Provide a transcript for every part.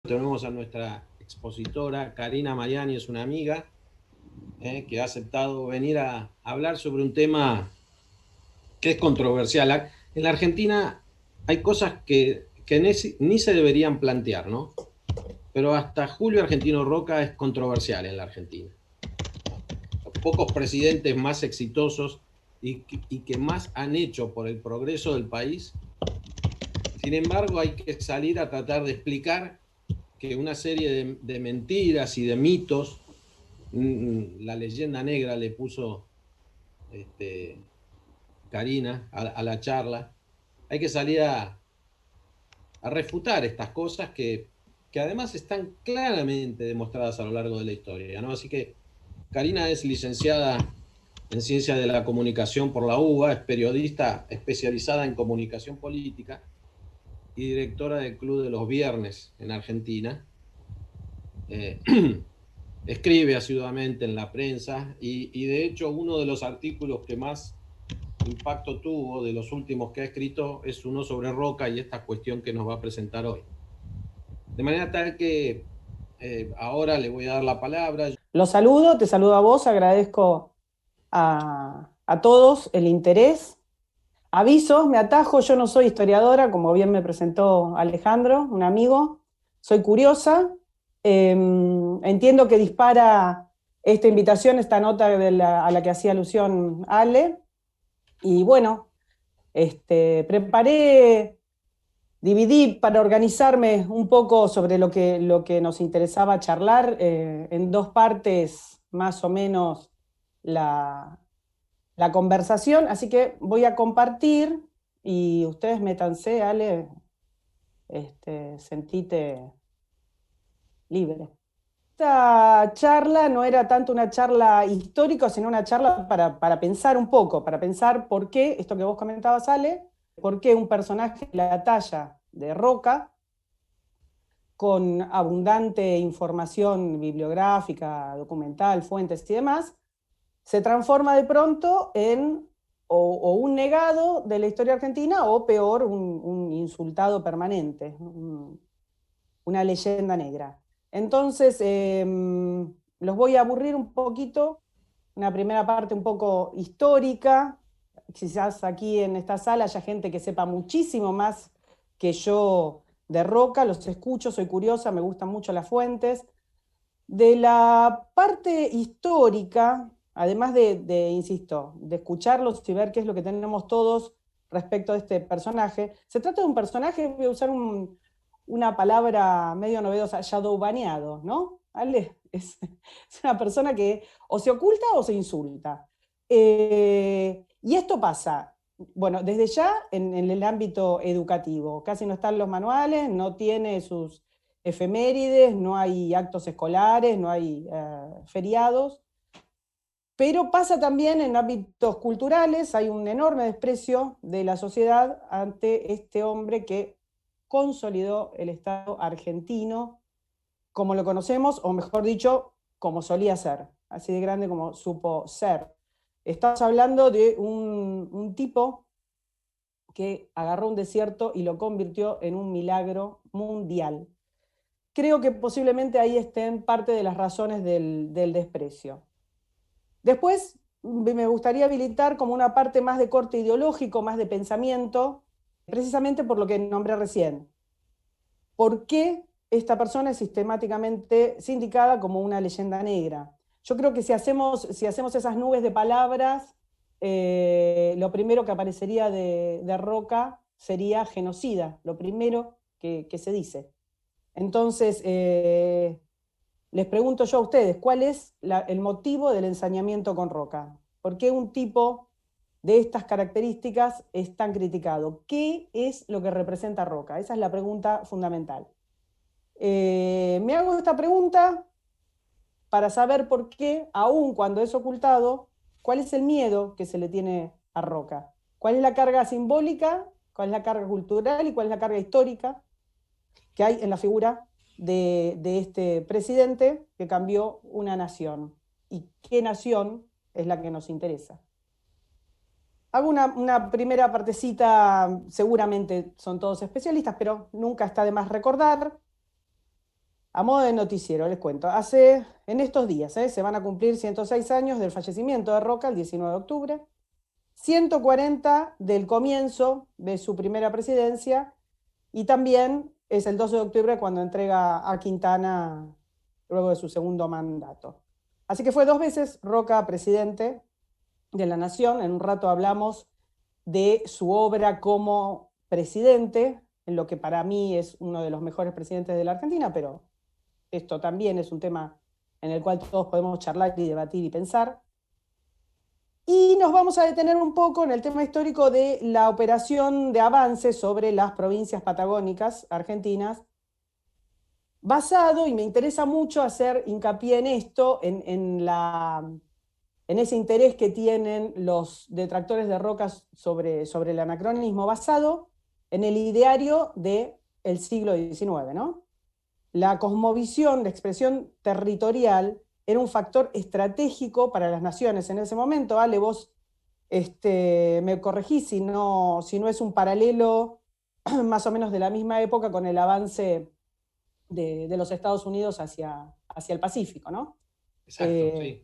Tenemos a nuestra expositora Karina Mariani, es una amiga que ha aceptado venir a hablar sobre un tema que es controversial. En la Argentina hay cosas que ni se deberían plantear, ¿no? Pero hasta Julio Argentino Roca es controversial en la Argentina. Los pocos presidentes más exitosos y que más han hecho por el progreso del país. Sin embargo, hay que salir a tratar de explicar que una serie de mentiras y de mitos, la leyenda negra le puso Karina a la charla, hay que salir a refutar estas cosas que además están claramente demostradas a lo largo de la historia, ¿no? Así que Karina es licenciada en Ciencia de la Comunicación por la UBA, es periodista especializada en comunicación política y directora del Club de los Viernes en Argentina. Eh, Escribe asiduamente en la prensa y de hecho uno de los artículos que más impacto tuvo de los últimos que ha escrito es uno sobre Roca y esta cuestión que nos va a presentar hoy. De manera tal que ahora le voy a dar la palabra. Los saludo, te saludo a vos, agradezco a todos el interés. Aviso, me atajo, yo no soy historiadora, como bien me presentó Alejandro, un amigo, soy curiosa. Entiendo que dispara esta invitación, esta nota a la que hacía alusión Ale, y bueno, dividí para organizarme un poco sobre lo que nos interesaba charlar, en dos partes más o menos la, la conversación, así que voy a compartir y ustedes métanse, Ale, sentite libre. Esta charla no era tanto una charla histórica, sino una charla para pensar un poco, para pensar por qué, esto que vos comentabas, Ale, por qué un personaje de la talla de Roca, con abundante información bibliográfica, documental, fuentes y demás, se transforma de pronto en o un negado de la historia argentina o peor, un insultado permanente, una leyenda negra. Entonces, los voy a aburrir un poquito, una primera parte un poco histórica, quizás aquí en esta sala haya gente que sepa muchísimo más que yo de Roca, los escucho, soy curiosa, me gustan mucho las fuentes. De la parte histórica, además insisto, de escucharlos y ver qué es lo que tenemos todos respecto a este personaje, se trata de un personaje, voy a usar una palabra medio novedosa, shadowbaneado, ¿no? ¿Vale? Es una persona que o se oculta o se insulta. Y esto pasa, bueno, desde ya en el ámbito educativo, casi no están los manuales, no tiene sus efemérides, no hay actos escolares, no hay feriados, pero pasa también en ámbitos culturales, hay un enorme desprecio de la sociedad ante este hombre que consolidó el Estado argentino como lo conocemos, o mejor dicho, como solía ser, así de grande como supo ser. Estamos hablando de un tipo que agarró un desierto y lo convirtió en un milagro mundial. Creo que posiblemente ahí estén parte de las razones del desprecio. Después me gustaría habilitar como una parte más de corte ideológico, más de pensamiento, precisamente por lo que nombré recién. ¿Por qué esta persona es sistemáticamente sindicada como una leyenda negra? Yo creo que si hacemos esas nubes de palabras, lo primero que aparecería de Roca sería genocida, lo primero que se dice. Entonces, les pregunto yo a ustedes, ¿cuál es el motivo del ensañamiento con Roca? ¿Por qué un tipo de estas características es tan criticado? ¿Qué es lo que representa Roca? Esa es la pregunta fundamental. Me hago esta pregunta para saber por qué, aun cuando es ocultado, cuál es el miedo que se le tiene a Roca. ¿Cuál es la carga simbólica? ¿Cuál es la carga cultural? ¿Y cuál es la carga histórica que hay en la figura de este presidente que cambió una nación? ¿Y qué nación es la que nos interesa? Hago una primera partecita, seguramente son todos especialistas, pero nunca está de más recordar. A modo de noticiero, les cuento. En estos días, se van a cumplir 106 años del fallecimiento de Roca, el 19 de octubre, 140 del comienzo de su primera presidencia, y también es el 12 de octubre cuando entrega a Quintana luego de su segundo mandato. Así que fue 2 veces Roca presidente de la Nación. En un rato hablamos de su obra como presidente, en lo que para mí es uno de los mejores presidentes de la Argentina, pero esto también es un tema en el cual todos podemos charlar y debatir y pensar. Y nos vamos a detener un poco en el tema histórico de la operación de avance sobre las provincias patagónicas argentinas, basado, y me interesa mucho hacer hincapié en esto, en ese interés que tienen los detractores de Roca sobre el anacronismo, basado en el ideario del siglo XIX, ¿no? La cosmovisión de expresión territorial era un factor estratégico para las naciones en ese momento. Ale, vos me corregís si no es un paralelo más o menos de la misma época con el avance de los Estados Unidos hacia el Pacífico, ¿no? Exacto, sí.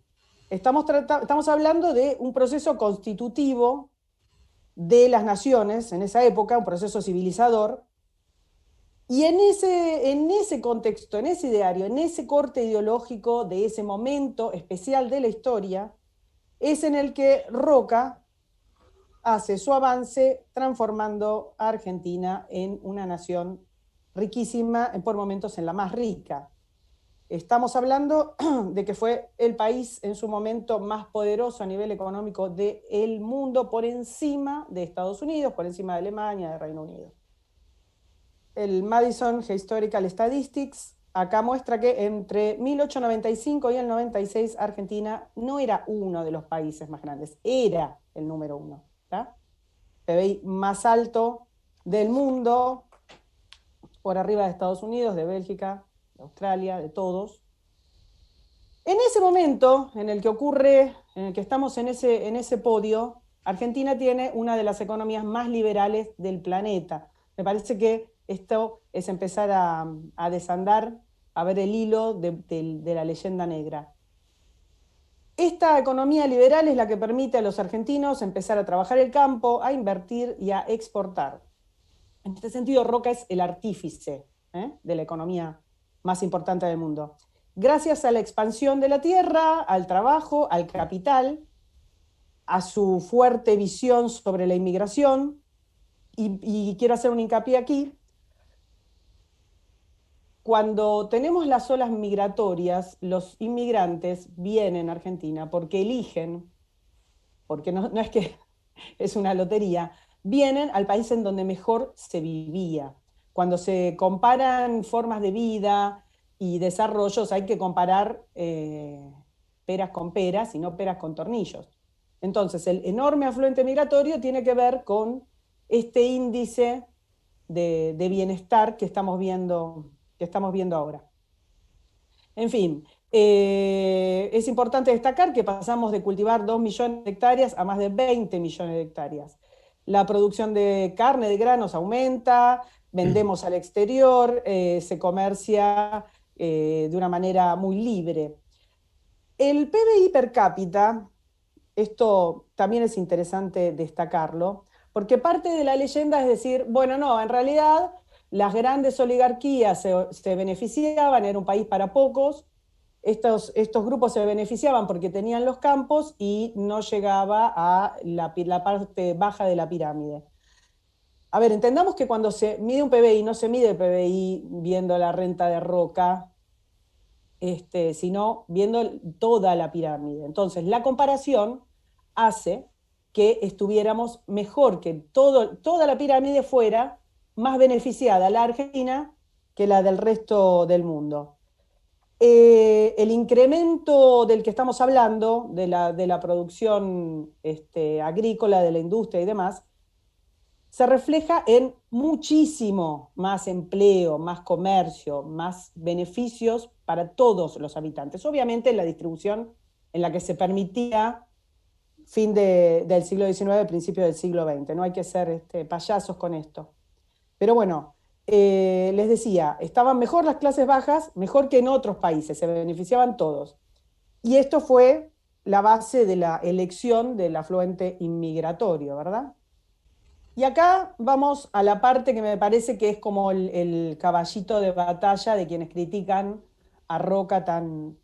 Estamos hablando de un proceso constitutivo de las naciones en esa época, un proceso civilizador, y en ese contexto, en ese ideario, en ese corte ideológico de ese momento especial de la historia, es en el que Roca hace su avance transformando a Argentina en una nación riquísima, por momentos en la más rica. Estamos hablando de que fue el país en su momento más poderoso a nivel económico del mundo, por encima de Estados Unidos, por encima de Alemania, de Reino Unido. El Madison Historical Statistics acá muestra que entre 1895 y el 96 Argentina no era uno de los países más grandes, era el número 1. ¿Tá? PBI más alto del mundo, por arriba de Estados Unidos, de Bélgica, de Australia, de todos. En ese momento en el que estamos en ese podio, Argentina tiene una de las economías más liberales del planeta. Me parece que esto es empezar a desandar, a ver el hilo de la leyenda negra. Esta economía liberal es la que permite a los argentinos empezar a trabajar el campo, a invertir y a exportar. En este sentido, Roca es el artífice de la economía más importante del mundo. Gracias a la expansión de la tierra, al trabajo, al capital, a su fuerte visión sobre la inmigración, y quiero hacer un hincapié aquí. Cuando tenemos las olas migratorias, los inmigrantes vienen a Argentina porque eligen, porque no es que es una lotería, vienen al país en donde mejor se vivía. Cuando se comparan formas de vida y desarrollos, hay que comparar peras con peras y no peras con tornillos. Entonces, el enorme afluente migratorio tiene que ver con este índice de bienestar que estamos viendo ahora. En fin, es importante destacar que pasamos de cultivar 2 millones de hectáreas a más de 20 millones de hectáreas. La producción de carne, de granos aumenta, vendemos al exterior, se comercia de una manera muy libre. El PBI per cápita, esto también es interesante destacarlo, porque parte de la leyenda es decir, bueno, no, en realidad las grandes oligarquías se beneficiaban, era un país para pocos, estos grupos se beneficiaban porque tenían los campos y no llegaba a la parte baja de la pirámide. A ver, entendamos que cuando se mide un PBI, no se mide el PBI viendo la renta de Roca, sino viendo toda la pirámide. Entonces, la comparación hace que estuviéramos mejor, que toda la pirámide fuera más beneficiada la Argentina que la del resto del mundo. El incremento del que estamos hablando, de la producción agrícola, de la industria y demás, se refleja en muchísimo más empleo, más comercio, más beneficios para todos los habitantes. Obviamente en la distribución en la que se permitía fin del siglo XIX, principio del siglo XX. No hay que ser payasos con esto. Pero bueno, les decía, estaban mejor las clases bajas, mejor que en otros países, se beneficiaban todos. Y esto fue la base de la elección del afluente inmigratorio, ¿verdad? Y acá vamos a la parte que me parece que es como el caballito de batalla de quienes critican a Roca tan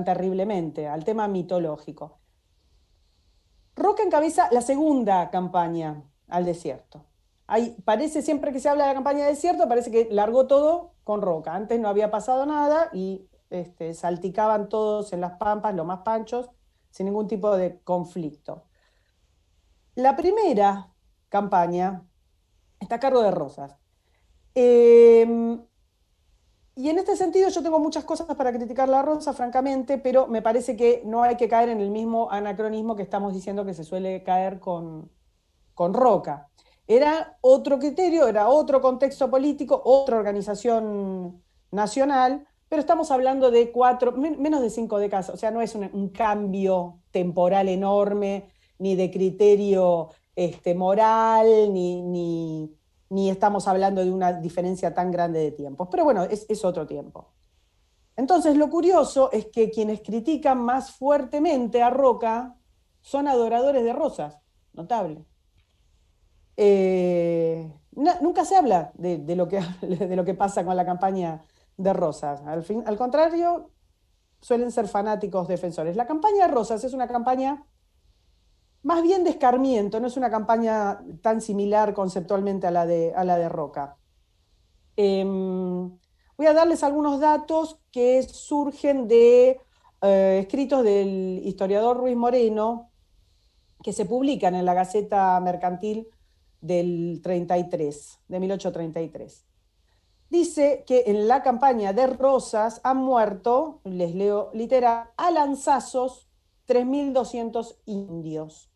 terriblemente, al tema mitológico. Roca encabeza la segunda campaña al desierto. Parece siempre que se habla de la campaña de desierto, parece que largó todo con Roca. Antes no había pasado nada y salticaban todos en las pampas, los más panchos, sin ningún tipo de conflicto. La primera campaña está a cargo de Rosas. Eh, y en este sentido yo tengo muchas cosas para criticar la Rosa, francamente, pero me parece que no hay que caer en el mismo anacronismo que estamos diciendo que se suele caer con Roca. Era otro criterio, era otro contexto político, otra organización nacional, pero estamos hablando de menos de 5 décadas, o sea, no es un cambio temporal enorme, ni de criterio moral, ni estamos hablando de una diferencia tan grande de tiempos. Pero bueno, es otro tiempo. Entonces, lo curioso es que quienes critican más fuertemente a Roca son adoradores de Rosas, notable. Nunca se habla de lo que pasa con la campaña de Rosas. Al contrario, suelen ser fanáticos defensores. La campaña de Rosas es una campaña más bien de escarmiento, no es una campaña tan similar conceptualmente a la de Roca. Voy a darles algunos datos que surgen de escritos del historiador Ruiz Moreno, que se publican en la Gaceta Mercantil del 33, de 1833. Dice que en la campaña de Rosas han muerto, les leo literal, a lanzazos 3.200 indios.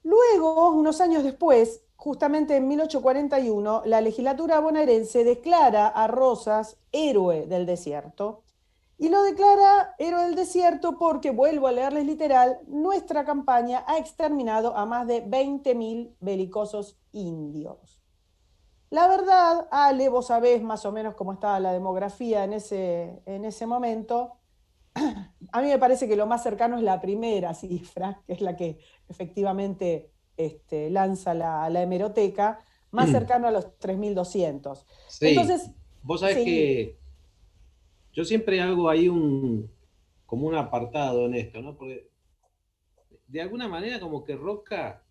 Luego, unos años después, justamente en 1841, la legislatura bonaerense declara a Rosas héroe del desierto. Y lo declara héroe del desierto porque, vuelvo a leerles literal, nuestra campaña ha exterminado a más de 20.000 belicosos indios. La verdad, Ale, vos sabés más o menos cómo estaba la demografía en ese momento. A mí me parece que lo más cercano es la primera cifra, que es la que efectivamente lanza la hemeroteca, más cercano a los 3.200. Sí, Entonces, vos sabés sí, que yo siempre hago ahí como un apartado en esto, ¿no? Porque de alguna manera como que Roca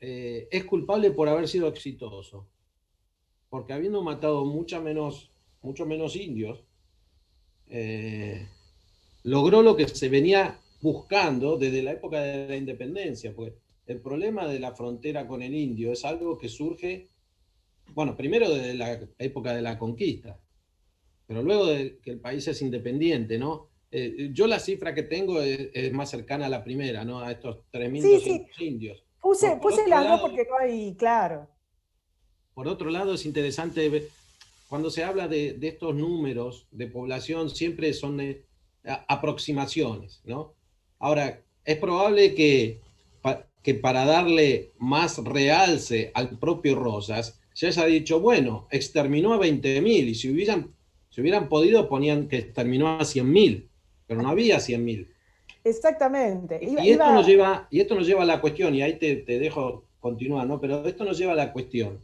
es culpable por haber sido exitoso, porque habiendo matado mucho menos indios, eh, logró lo que se venía buscando desde la época de la independencia, porque el problema de la frontera con el indio es algo que surge, bueno, primero desde la época de la conquista, pero luego de que el país es independiente, ¿no? Yo la cifra que tengo es más cercana a la primera, ¿no? A estos sí, sí, 3.200 indios. Por puse otro las dos lado, porque no hay, claro. por otro lado, es interesante ver, cuando se habla de estos números de población, siempre son aproximaciones, ¿no? Ahora, es probable que para darle más realce al propio Rosas, se haya dicho, bueno, exterminó a 20.000 y si hubieran podido ponían que exterminó a 100.000, pero no había 100.000. Exactamente. Y esto nos lleva a la cuestión, y ahí te dejo continuar, ¿no? Pero esto nos lleva a la cuestión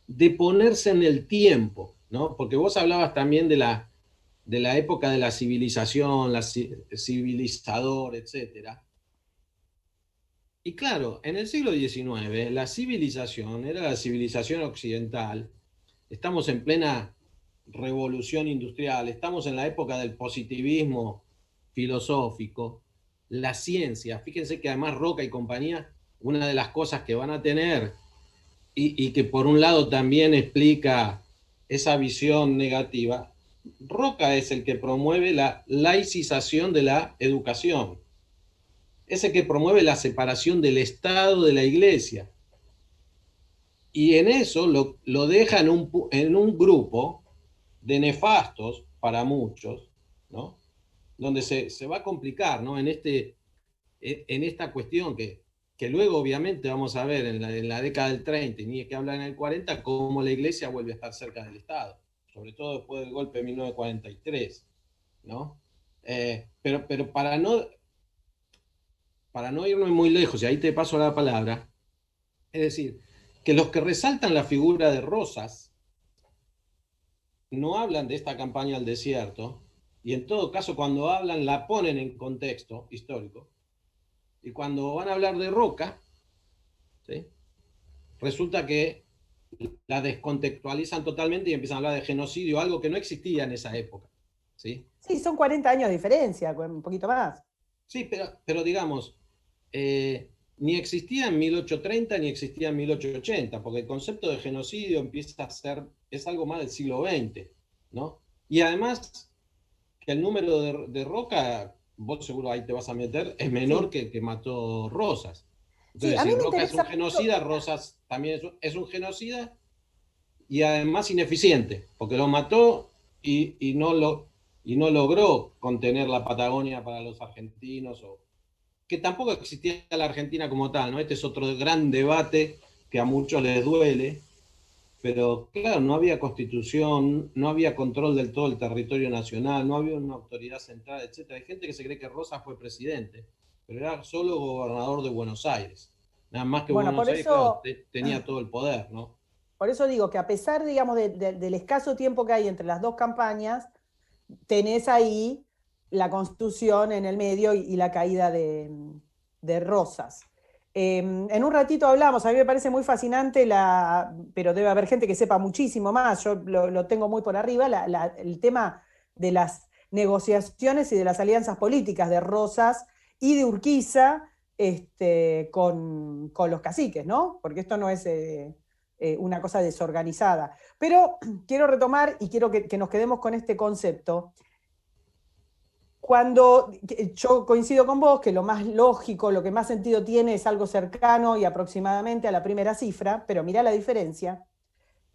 de ponerse en el tiempo, ¿no? Porque vos hablabas también de la época de la civilización, civilizador, etcétera. Y claro, en el siglo XIX la civilización era la civilización occidental. Estamos en plena revolución industrial, estamos en la época del positivismo filosófico, la ciencia. Fíjense que además Roca y compañía, una de las cosas que van a tener y que por un lado también explica esa visión negativa, Roca es el que promueve la laicización de la educación, es el que promueve la separación del Estado de la Iglesia. Y en eso lo deja en un grupo de nefastos para muchos, ¿no? Donde se va a complicar, ¿no? En esta cuestión que que luego obviamente vamos a ver en la década del 30 y ni que hablar en el 40, cómo la iglesia vuelve a estar cerca del Estado, sobre todo después del golpe de 1943, ¿no? Pero para no irnos muy lejos, y ahí te paso la palabra, es decir, que los que resaltan la figura de Rosas no hablan de esta campaña al desierto, y en todo caso cuando hablan la ponen en contexto histórico, y cuando van a hablar de Roca, ¿sí? Resulta que la descontextualizan totalmente y empiezan a hablar de genocidio, algo que no existía en esa época. ¿Sí? Sí, son 40 años de diferencia, un poquito más. Sí, pero digamos, ni existía en 1830 ni existía en 1880, porque el concepto de genocidio empieza a ser, es algo más del siglo XX, ¿no? Y además, que el número de Roca, vos seguro ahí te vas a meter, es menor Sí, que el que mató Rosas. sí, Entonces, a mí si me Roca es un interesa mucho. genocida, Rosas también es un genocida y además ineficiente, porque lo mató y no logró contener la Patagonia para los argentinos, o, que tampoco existía la Argentina como tal, ¿no? Este es otro gran debate que a muchos les duele, pero claro, no había constitución, no había control del todo el territorio nacional, no había una autoridad central, etcétera. Hay gente que se cree que Rosas fue presidente, pero era solo gobernador de Buenos Aires. Nada más que Bueno, Buenos Aires, claro, tenía todo el poder, ¿no? por eso digo que a pesar, digamos, del escaso tiempo que hay entre las dos campañas, tenés ahí la Constitución en el medio y la caída de Rosas. En un ratito hablamos, a mí me parece muy fascinante, pero debe haber gente que sepa muchísimo más, yo lo tengo muy por arriba, el tema de las negociaciones y de las alianzas políticas de Rosas y de Urquiza con los caciques, ¿no? Porque esto no es una cosa desorganizada. Pero quiero retomar y quiero que nos quedemos con este concepto. Cuando yo coincido con vos que lo más lógico, lo que más sentido tiene es algo cercano y aproximadamente a la primera cifra, pero mirá la diferencia.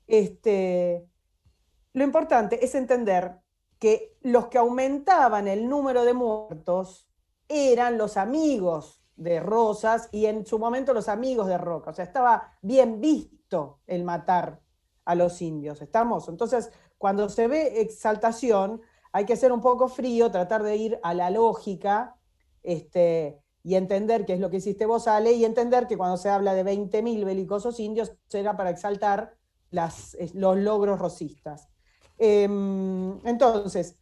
Este, lo importante es entender que los que aumentaban el número de muertos eran los amigos de Rosas y en su momento los amigos de Roca. O sea, estaba bien visto el matar a los indios. ¿Estamos? Entonces, cuando se ve exaltación, hay que ser un poco frío, tratar de ir a la lógica y entender qué es lo que hiciste vos, Ale, y entender que cuando se habla de 20.000 belicosos indios será para exaltar los logros rosistas. Entonces,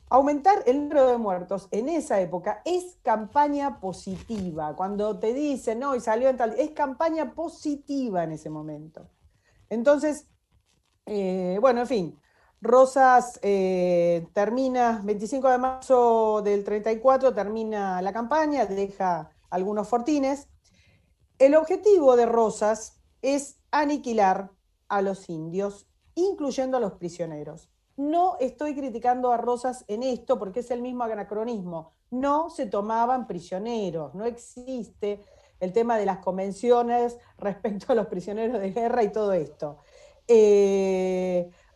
aumentar el número de muertos en esa época es campaña positiva. Cuando te dicen, no, y salió en tal, es campaña positiva en ese momento. Entonces, bueno, en fin, Rosas termina, 25 de marzo del 34 termina la campaña, deja algunos fortines. El objetivo de Rosas es aniquilar a los indios, incluyendo a los prisioneros. No estoy criticando a Rosas en esto porque es el mismo anacronismo. No se tomaban prisioneros, no existe el tema de las convenciones respecto a los prisioneros de guerra y todo esto.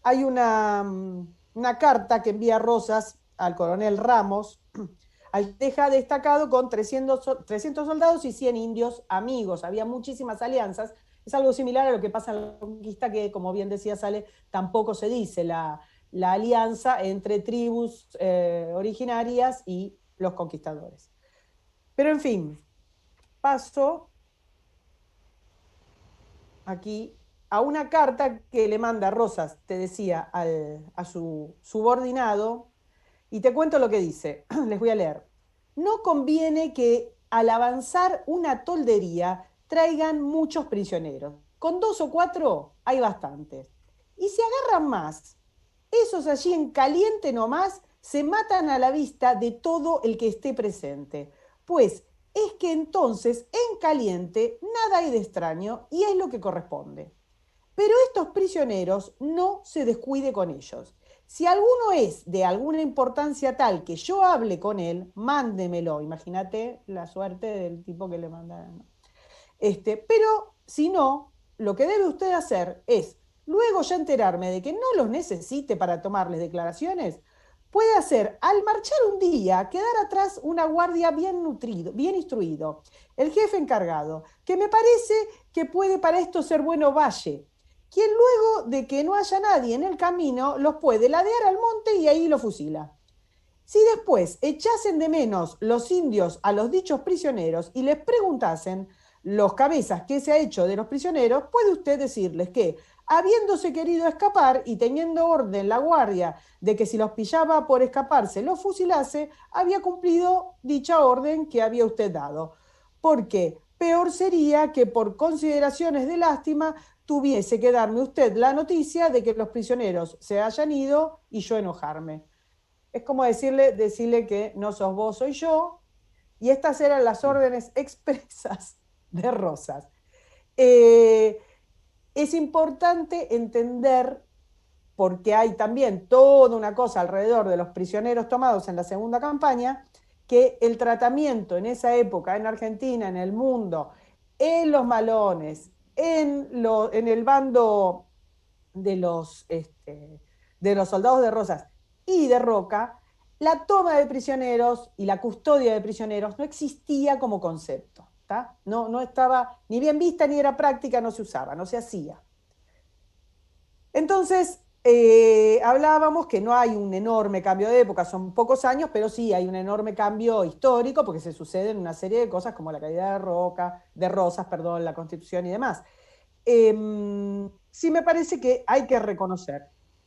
Hay una carta que envía Rosas al coronel Ramos, deja destacado con 300 soldados y 100 indios amigos. Había muchísimas alianzas. Es algo similar a lo que pasa en la conquista, que, como bien decía Sale, tampoco se dice la alianza entre tribus originarias y los conquistadores. Pero, en fin, paso aquí a una carta que le manda Rosas, te decía, a su subordinado, y te cuento lo que dice. Les voy a leer. No conviene que al avanzar una toldería traigan muchos prisioneros. Con 2 o 4 hay bastantes. Y si agarran más, esos allí en caliente nomás se matan a la vista de todo el que esté presente. Pues es que entonces en caliente nada hay de extraño y es lo que corresponde. Pero estos prisioneros no se descuide con ellos. Si alguno es de alguna importancia tal que yo hable con él, mándemelo. Imagínate la suerte del tipo que le manda. ¿No? Pero si no, lo que debe usted hacer es, luego ya enterarme de que no los necesite para tomarles declaraciones, puede hacer, al marchar un día, quedar atrás una guardia bien nutrido, bien instruido, el jefe encargado, que me parece que puede para esto ser bueno Valle, quien luego de que no haya nadie en el camino, los puede ladear al monte y ahí lo fusila. Si después echasen de menos los indios a los dichos prisioneros y les preguntasen los cabezas qué se ha hecho de los prisioneros, puede usted decirles que, habiéndose querido escapar y teniendo orden la guardia de que si los pillaba por escaparse los fusilase, había cumplido dicha orden que había usted dado. Porque peor sería que por consideraciones de lástima tuviese que darme usted la noticia de que los prisioneros se hayan ido y yo enojarme. Es como decirle que no sos vos, soy yo, y estas eran las órdenes expresas de Rosas. Es importante entender, porque hay también toda una cosa alrededor de los prisioneros tomados en la segunda campaña, que el tratamiento en esa época en Argentina, en el mundo, en los malones, en el bando de los soldados de Rosas y de Roca, la toma de prisioneros y la custodia de prisioneros no existía como concepto. No, no estaba ni bien vista ni era práctica, no se usaba, no se hacía. Entonces, hablábamos que no hay un enorme cambio de época, son pocos años, pero sí hay un enorme cambio histórico porque se suceden una serie de cosas como la caída de Rosas, perdón, la Constitución y demás. Sí me parece que hay que reconocer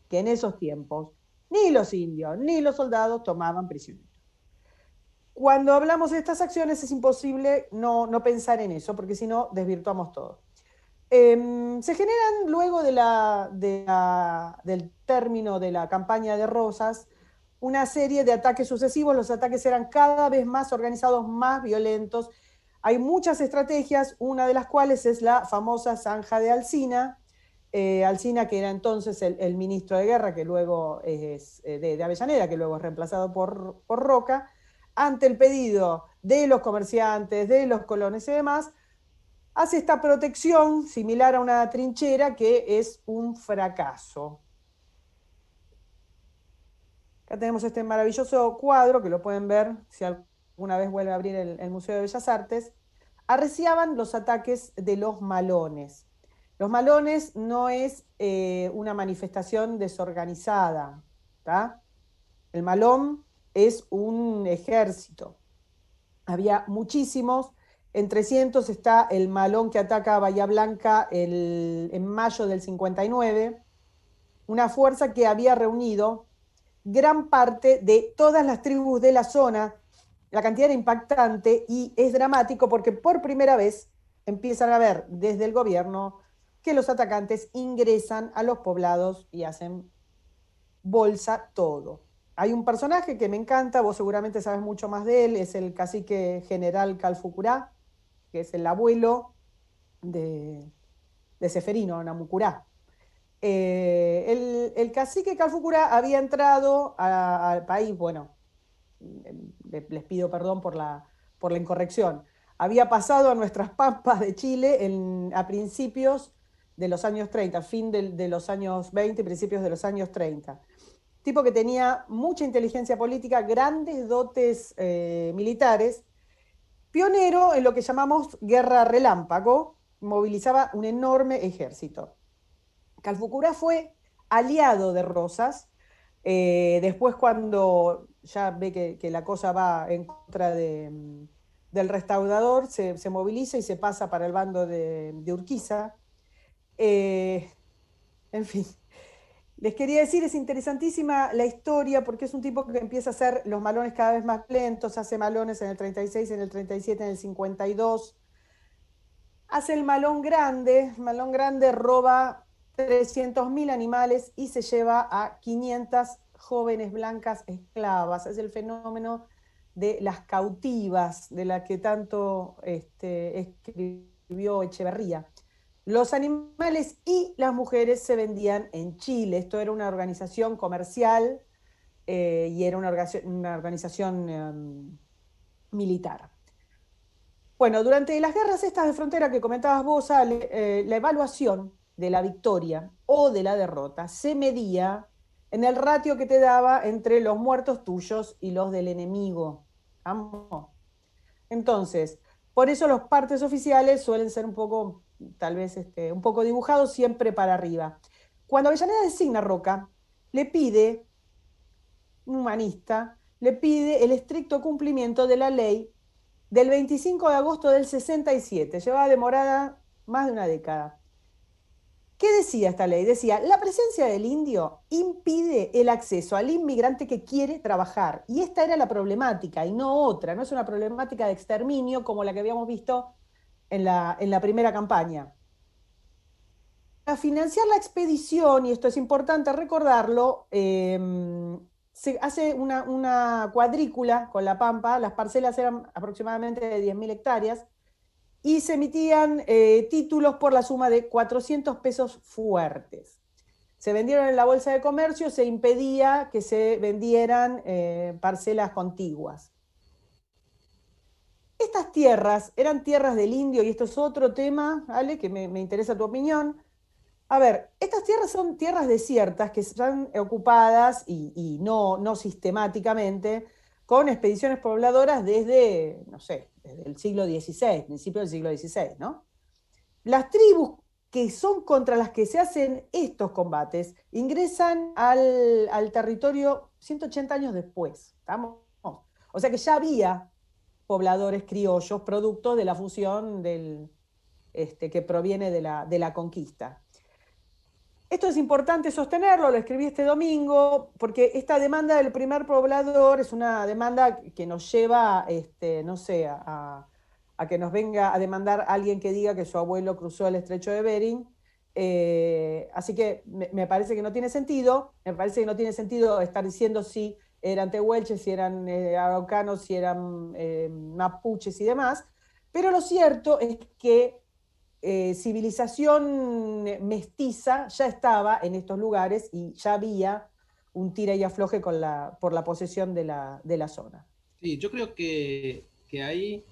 que en esos tiempos ni los indios ni los soldados tomaban prisioneros. Cuando hablamos de estas acciones es imposible no pensar en eso, porque si no desvirtuamos todo. Se generan luego del término de la campaña de Rosas una serie de ataques sucesivos. Los ataques eran cada vez más organizados, más violentos. Hay muchas estrategias, una de las cuales es la famosa zanja de Alsina. Alsina, que era entonces el ministro de Guerra, que luego es de Avellaneda, que luego es reemplazado por Roca, ante el pedido de los comerciantes, de los colonos y demás, hace esta protección similar a una trinchera que es un fracaso. Acá tenemos este maravilloso cuadro, que lo pueden ver si alguna vez vuelve a abrir el Museo de Bellas Artes. Arreciaban los ataques de los malones. Los malones no es una manifestación desorganizada, ¿tá? El malón es un ejército. Había muchísimos. En 300 está el malón que ataca a Bahía Blanca en mayo del 59, una fuerza que había reunido gran parte de todas las tribus de la zona. La cantidad era impactante y es dramático porque por primera vez empiezan a ver desde el gobierno que los atacantes ingresan a los poblados y hacen bolsa todo. Hay un personaje que me encanta, vos seguramente sabes mucho más de él, es el cacique general Calfucurá, que es el abuelo de Ceferino Namucurá. El cacique Calfucurá había entrado al país, bueno, les pido perdón por la incorrección, había pasado a nuestras pampas de Chile a principios de los años 30, fin de los años 20, principios de los años 30. Tipo que tenía mucha inteligencia política, grandes dotes militares, pionero en lo que llamamos guerra relámpago, movilizaba un enorme ejército. Calfucurá fue aliado de Rosas, después cuando ya ve que la cosa va en contra del restaurador, se moviliza y se pasa para el bando de Urquiza. En fin, les quería decir, es interesantísima la historia porque es un tipo que empieza a hacer los malones cada vez más lentos, hace malones en el 36, en el 37, en el 52. Hace el malón grande roba 300.000 animales y se lleva a 500 jóvenes blancas esclavas. Es el fenómeno de las cautivas, de la que tanto escribió Echeverría. Los animales y las mujeres se vendían en Chile. Esto era una organización comercial y era una organización militar. Bueno, durante las guerras estas de frontera que comentabas vos, Ale, la evaluación de la victoria o de la derrota se medía en el ratio que te daba entre los muertos tuyos y los del enemigo. ¿Vamos? Entonces, por eso los partes oficiales suelen ser un poco, tal vez, un poco dibujados siempre para arriba. Cuando Avellaneda designa Roca, le pide, un humanista, le pide el estricto cumplimiento de la ley del 25 de agosto del 67. Llevaba demorada más de una década. ¿Qué decía esta ley? Decía, la presencia del indio impide el acceso al inmigrante que quiere trabajar. Y esta era la problemática y no otra. No es una problemática de exterminio como la que habíamos visto en la primera campaña. Para financiar la expedición, y esto es importante recordarlo, se hace una cuadrícula con La Pampa. Las parcelas eran aproximadamente de 10.000 hectáreas y se emitían títulos por la suma de 400 pesos fuertes. Se vendieron en la Bolsa de Comercio, se impedía que se vendieran parcelas contiguas. Estas tierras eran tierras del indio, y esto es otro tema, Ale, que me interesa tu opinión. A ver, estas tierras son tierras desiertas que están ocupadas y no sistemáticamente con expediciones pobladoras desde, no sé, desde el siglo XVI, principio del siglo XVI, ¿no? Las tribus que son contra las que se hacen estos combates ingresan al territorio 180 años después. ¿Estamos? O sea que ya había pobladores criollos, producto de la fusión que proviene de la conquista. Esto es importante sostenerlo, lo escribí este domingo, porque esta demanda del primer poblador es una demanda que nos lleva, no sé, a que nos venga a demandar alguien que diga que su abuelo cruzó el estrecho de Bering. Así que me parece que no tiene sentido, me parece que no tiene sentido estar diciendo si eran tehuelches, si eran araucanos, si eran mapuches y demás, pero lo cierto es que civilización mestiza ya estaba en estos lugares y ya había un tira y afloje por la posesión de la zona. Sí, yo creo que ahí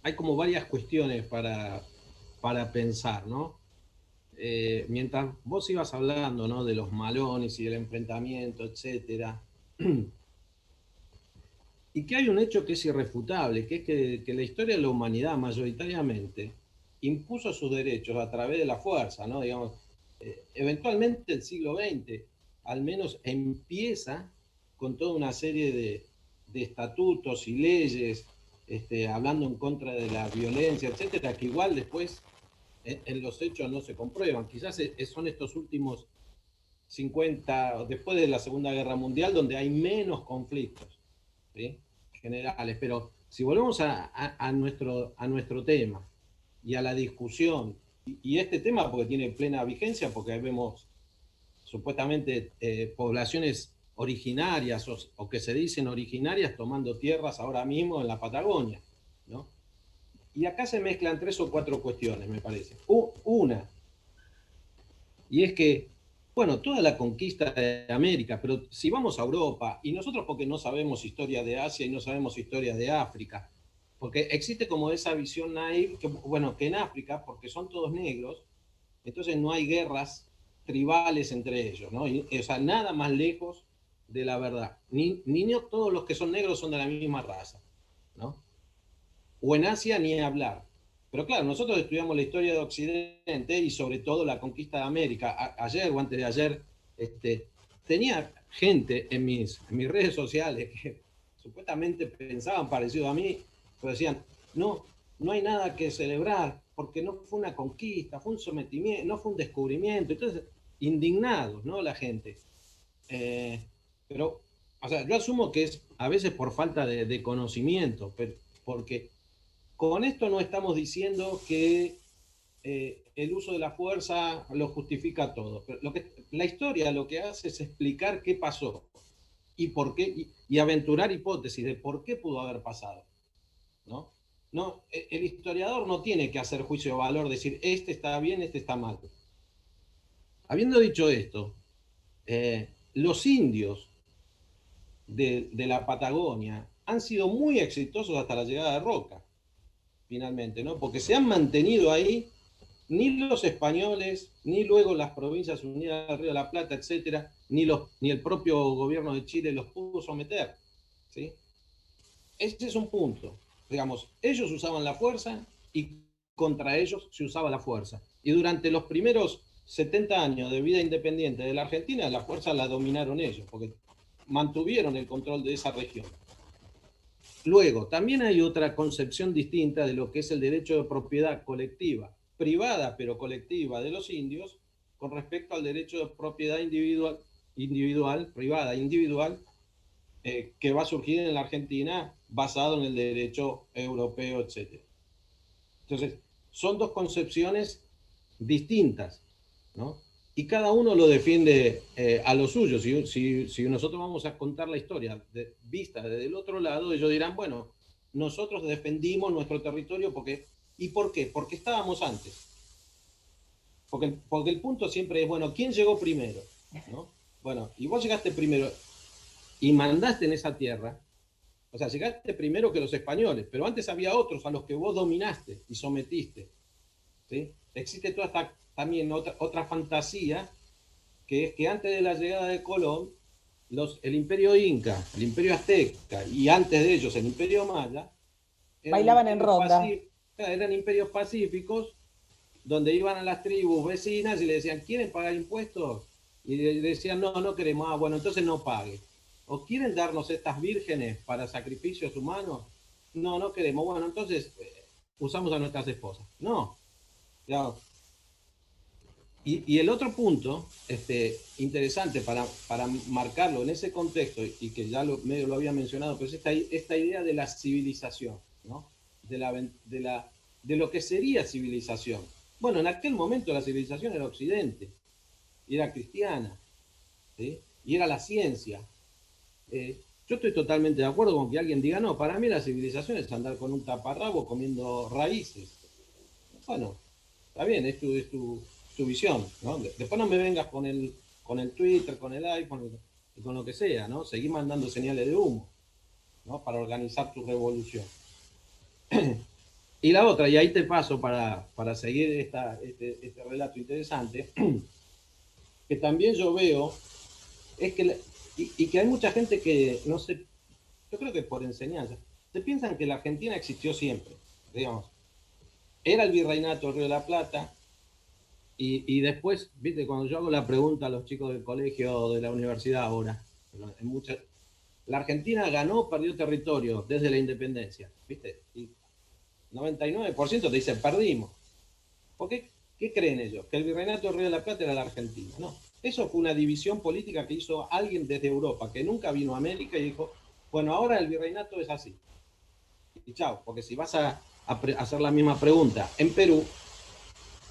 hay como varias cuestiones para pensar, ¿no? Mientras vos ibas hablando, ¿no? De los malones y del enfrentamiento, etcétera, y que hay un hecho que es irrefutable, que es que la historia de la humanidad mayoritariamente impuso sus derechos a través de la fuerza, ¿no? Digamos, eventualmente el siglo XX al menos empieza con toda una serie de estatutos y leyes, hablando en contra de la violencia, etcétera, que igual después en los hechos no se comprueban. Quizás son estos últimos 50, después de la Segunda Guerra Mundial, donde hay menos conflictos, ¿sí? Generales. Pero si volvemos a nuestro tema y a la discusión, y este tema porque tiene plena vigencia, porque vemos supuestamente poblaciones originarias o que se dicen originarias tomando tierras ahora mismo en la Patagonia, ¿no? Y acá se mezclan 3 o 4 cuestiones, me parece. Una, y es que, bueno, toda la conquista de América, pero si vamos a Europa, y nosotros porque no sabemos historia de Asia y no sabemos historia de África, porque existe como esa visión naive, que, bueno, que en África, porque son todos negros, entonces no hay guerras tribales entre ellos, ¿no? O sea, nada más lejos de la verdad. Ni no todos los que son negros son de la misma raza, ¿no? O en Asia ni hablar. Pero claro, nosotros estudiamos la historia de Occidente y sobre todo la conquista de América. Ayer o antes de ayer, tenía gente en mis redes sociales que supuestamente pensaban parecido a mí, pero decían, no hay nada que celebrar, porque no fue una conquista, fue un sometimiento, no fue un descubrimiento. Entonces, indignados, ¿no? La gente. Pero, o sea, yo asumo que es a veces por falta de conocimiento, porque con esto no estamos diciendo que el uso de la fuerza lo justifica todo. Pero la historia lo que hace es explicar qué pasó y por qué, y aventurar hipótesis de por qué pudo haber pasado, ¿no? No, el historiador no tiene que hacer juicio de valor, decir este está bien, este está mal. Habiendo dicho esto, los indios de la Patagonia han sido muy exitosos hasta la llegada de Roca, finalmente, ¿no? Porque se han mantenido ahí ni los españoles, ni luego las Provincias Unidas del Río de la Plata, etcétera, ni el propio gobierno de Chile los pudo someter. ¿Sí? Este es un punto. Digamos, ellos usaban la fuerza y contra ellos se usaba la fuerza. Y durante los primeros 70 años de vida independiente de la Argentina, la fuerza la dominaron ellos, porque mantuvieron el control de esa región. Luego, también hay otra concepción distinta de lo que es el derecho de propiedad colectiva, privada pero colectiva de los indios, con respecto al derecho de propiedad individual privada, individual, que va a surgir en la Argentina basado en el derecho europeo, etc. Entonces, son dos concepciones distintas, ¿no? Y cada uno lo defiende a lo suyo. Si nosotros vamos a contar la historia vista desde el otro lado, ellos dirán, bueno, nosotros defendimos nuestro territorio porque... ¿Y por qué? Porque estábamos antes. Porque el punto siempre es, bueno, ¿quién llegó primero? ¿No? Bueno, y vos llegaste primero y mandaste en esa tierra, o sea, llegaste primero que los españoles, pero antes había otros a los que vos dominaste y sometiste. ¿Sí? Existe toda también otra fantasía, que es que antes de la llegada de Colón, el imperio inca, el imperio azteca y antes de ellos el imperio maya, Bailaban en ronda. eran imperios pacíficos donde iban a las tribus vecinas y le decían, ¿quieren pagar impuestos? Y le decían, no, no queremos. Ah, bueno, entonces no pague. ¿O quieren darnos estas vírgenes para sacrificios humanos? No, no queremos. Bueno, entonces usamos a nuestras esposas. No. Ya. Y el otro punto interesante para marcarlo en ese contexto, y que ya medio lo había mencionado, pues esta idea de la civilización, ¿no? De lo que sería civilización. Bueno, en aquel momento la civilización era Occidente, y era cristiana, ¿sí? Y era la ciencia. Yo estoy totalmente de acuerdo con que alguien diga, no, para mí la civilización es andar con un taparrabo comiendo raíces. Bueno, está bien, es tu visión, ¿no? Después no me vengas con el Twitter, con el iPhone y con lo que sea, ¿no? Seguí mandando señales de humo, ¿no? Para organizar tu revolución. Y la otra, y ahí te paso para seguir este relato interesante, que también yo veo, es que, y que hay mucha gente que, no sé, yo creo que por enseñanza, se piensan que la Argentina existió siempre, digamos. Era el virreinato del Río de la Plata, y después, viste, cuando yo hago la pregunta a los chicos del colegio o de la universidad ahora, la Argentina ganó o perdió territorio desde la independencia, viste, y 99% te dicen perdimos. ¿Por qué? ¿Qué creen ellos? Que el virreinato del Río de la Plata era la Argentina. No, eso fue una división política que hizo alguien desde Europa, que nunca vino a América y dijo, bueno, ahora el virreinato es así. Y chao, porque si vas a hacer la misma pregunta en Perú,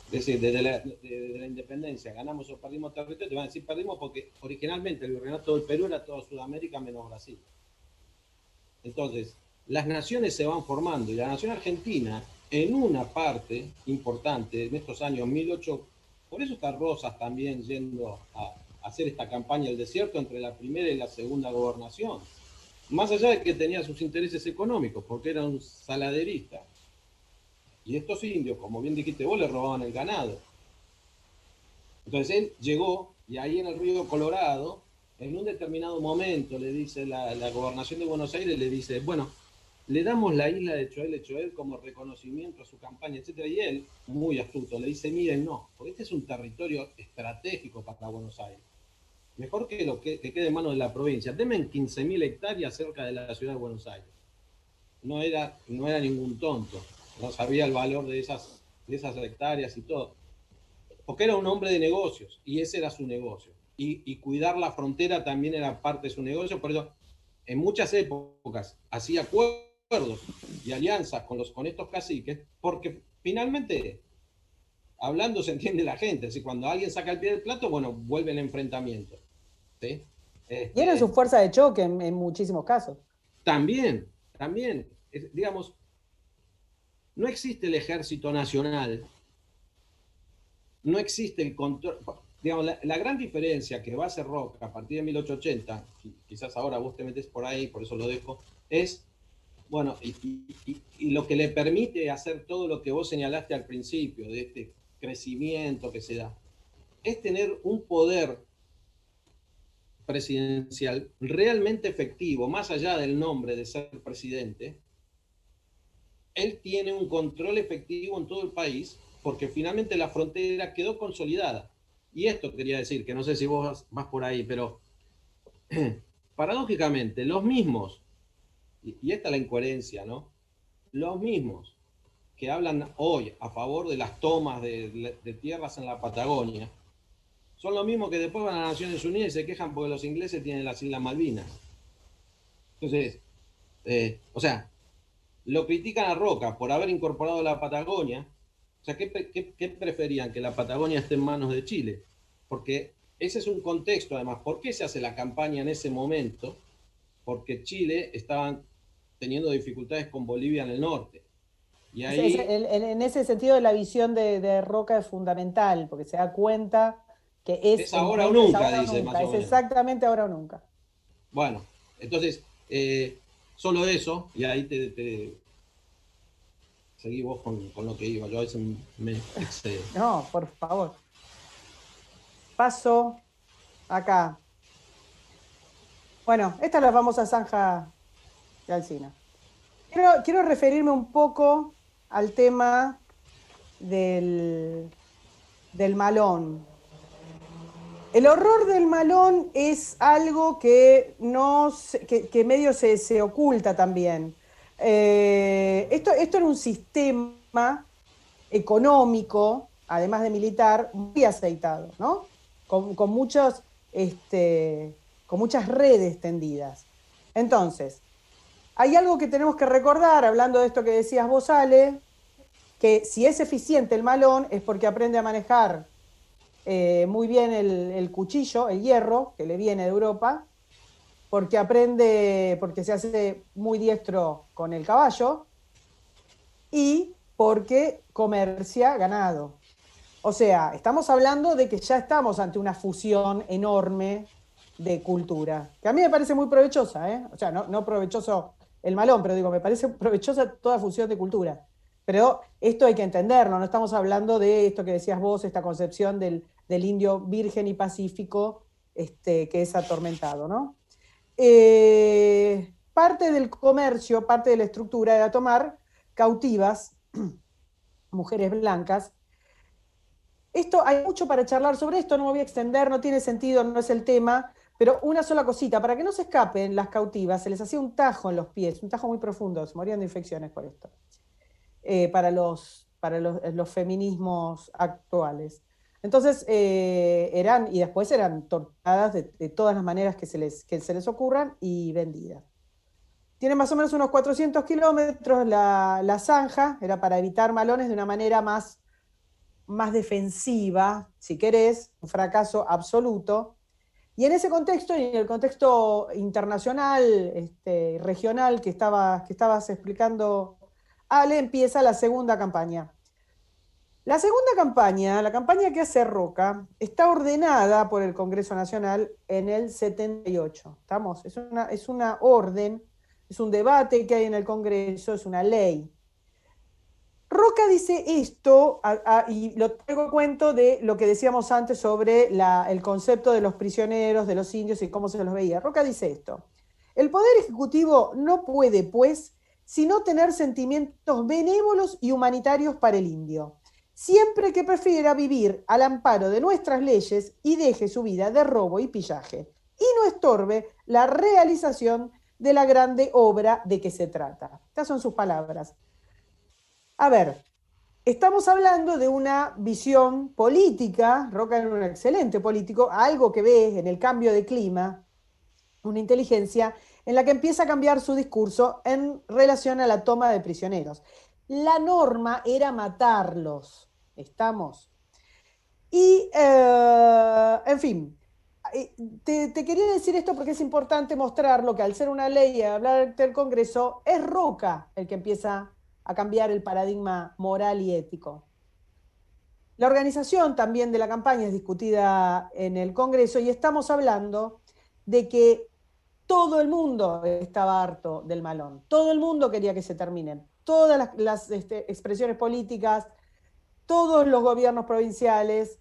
es decir, desde la independencia, ganamos o perdimos territorio, te van a decir perdimos porque originalmente el virreinato del Perú era toda Sudamérica menos Brasil. Entonces, las naciones se van formando y la nación argentina, en una parte importante, en estos años 1800, por eso está Rosas también yendo a hacer esta campaña del desierto entre la primera y la segunda gobernación. Más allá de que tenía sus intereses económicos, porque era un saladerista. Y estos indios, como bien dijiste vos, le robaban el ganado. Entonces él llegó y ahí en el río Colorado, en un determinado momento, le dice la gobernación de Buenos Aires, le dice, bueno, le damos la isla de Choel como reconocimiento a su campaña, etc. Y él, muy astuto, le dice, miren, no, porque este es un territorio estratégico para Buenos Aires. Mejor que quede en manos de la provincia. Denme 15.000 hectáreas cerca de la ciudad de Buenos Aires. No era ningún tonto, no sabía el valor de esas hectáreas y todo. Porque era un hombre de negocios y ese era su negocio. Y cuidar la frontera también era parte de su negocio, por eso en muchas épocas hacía acuerdos y alianzas con estos caciques, porque finalmente, hablando se entiende la gente, así cuando alguien saca el pie del plato, bueno, vuelve el enfrentamiento. ¿Sí? Y eran su fuerza de choque en muchísimos casos. También, digamos, no existe el ejército nacional, no existe el control. Digamos, la gran diferencia que va a hacer Roca a partir de 1880, quizás ahora vos te metes por ahí, por eso lo dejo, es, bueno, y lo que le permite hacer todo lo que vos señalaste al principio, de crecimiento que se da, es tener un poder presidencial realmente efectivo, más allá del nombre de ser presidente. Él tiene un control efectivo en todo el país porque finalmente la frontera quedó consolidada. Y esto quería decir, que no sé si vos vas por ahí, pero paradójicamente, los mismos, y esta es la incoherencia, ¿no? Los mismos que hablan hoy a favor de las tomas de tierras en la Patagonia, son los mismos que después van a Naciones Unidas y se quejan porque los ingleses tienen las Islas Malvinas. Entonces, o sea, lo critican a Roca por haber incorporado la Patagonia. O sea, ¿qué preferían? Que la Patagonia esté en manos de Chile. Porque ese es un contexto, además. ¿Por qué se hace la campaña en ese momento? Porque Chile estaba teniendo dificultades con Bolivia en el norte. Y ahí... En ese sentido, la visión de Roca es fundamental, porque se da cuenta que Es ahora o es nunca, ahora o dice más nunca, o es menos. exactamente ahora o nunca. Bueno, entonces, solo eso, y ahí seguí vos con lo que iba. Yo a veces me excedo. No, por favor. Paso acá. Bueno, esta es la famosa zanja de Alsina. Quiero referirme un poco al tema del malón. El horror del malón es algo que, que medio se oculta también. Esto era un sistema económico, además de militar, muy aceitado, ¿no? Con muchos, con muchas redes tendidas. Entonces, hay algo que tenemos que recordar, hablando de esto que decías vos, Ale, que si es eficiente el malón es porque aprende a manejar muy bien el cuchillo, el hierro, que le viene de Europa, porque aprende, porque se hace muy diestro con el caballo y porque comercia ganado. O sea, estamos hablando de que ya estamos ante una fusión enorme de cultura, que a mí me parece muy provechosa, ¿eh? O sea, no provechoso el malón, pero digo, me parece provechosa toda fusión de cultura. Pero esto hay que entenderlo, no estamos hablando de esto que decías vos, esta concepción del indio virgen y pacífico que es atormentado, ¿no? Parte del comercio, parte de la estructura era tomar cautivas, mujeres blancas. Esto, hay mucho para charlar sobre esto, no me voy a extender, no tiene sentido, no es el tema, pero una sola cosita, para que no se escapen las cautivas, se les hacía un tajo en los pies, un tajo muy profundo, se morían de infecciones por esto, los feminismos actuales. Entonces, y después eran torturadas de todas las maneras que se les ocurran y vendidas. Tiene más o menos unos 400 kilómetros la zanja, era para evitar malones de una manera más defensiva, si querés, un fracaso absoluto. Y en ese contexto, y en el contexto internacional, regional que estabas explicando, Ale, empieza la segunda campaña. La segunda campaña, la campaña que hace Roca, está ordenada por el Congreso Nacional en el 78. ¿Estamos? Es una orden, es un debate que hay en el Congreso, es una ley. Roca dice esto, y lo traigo a cuento de lo que decíamos antes sobre el concepto de los prisioneros, de los indios y cómo se los veía. Roca dice esto: el Poder Ejecutivo no puede, pues, sino tener sentimientos benévolos y humanitarios para el indio, siempre que prefiera vivir al amparo de nuestras leyes y deje su vida de robo y pillaje, y no estorbe la realización de la grande obra de que se trata. Estas son sus palabras. A ver, estamos hablando de una visión política, Roca era un excelente político, algo que ve en el cambio de clima, una inteligencia en la que empieza a cambiar su discurso en relación a la toma de prisioneros. La norma era matarlos, ¿estamos? Y, en fin, te quería decir esto porque es importante mostrarlo, que al ser una ley y hablar del Congreso, es Roca el que empieza a cambiar el paradigma moral y ético. La organización también de la campaña es discutida en el Congreso y estamos hablando de que todo el mundo estaba harto del malón, todo el mundo quería que se terminen, todas las expresiones políticas, todos los gobiernos provinciales,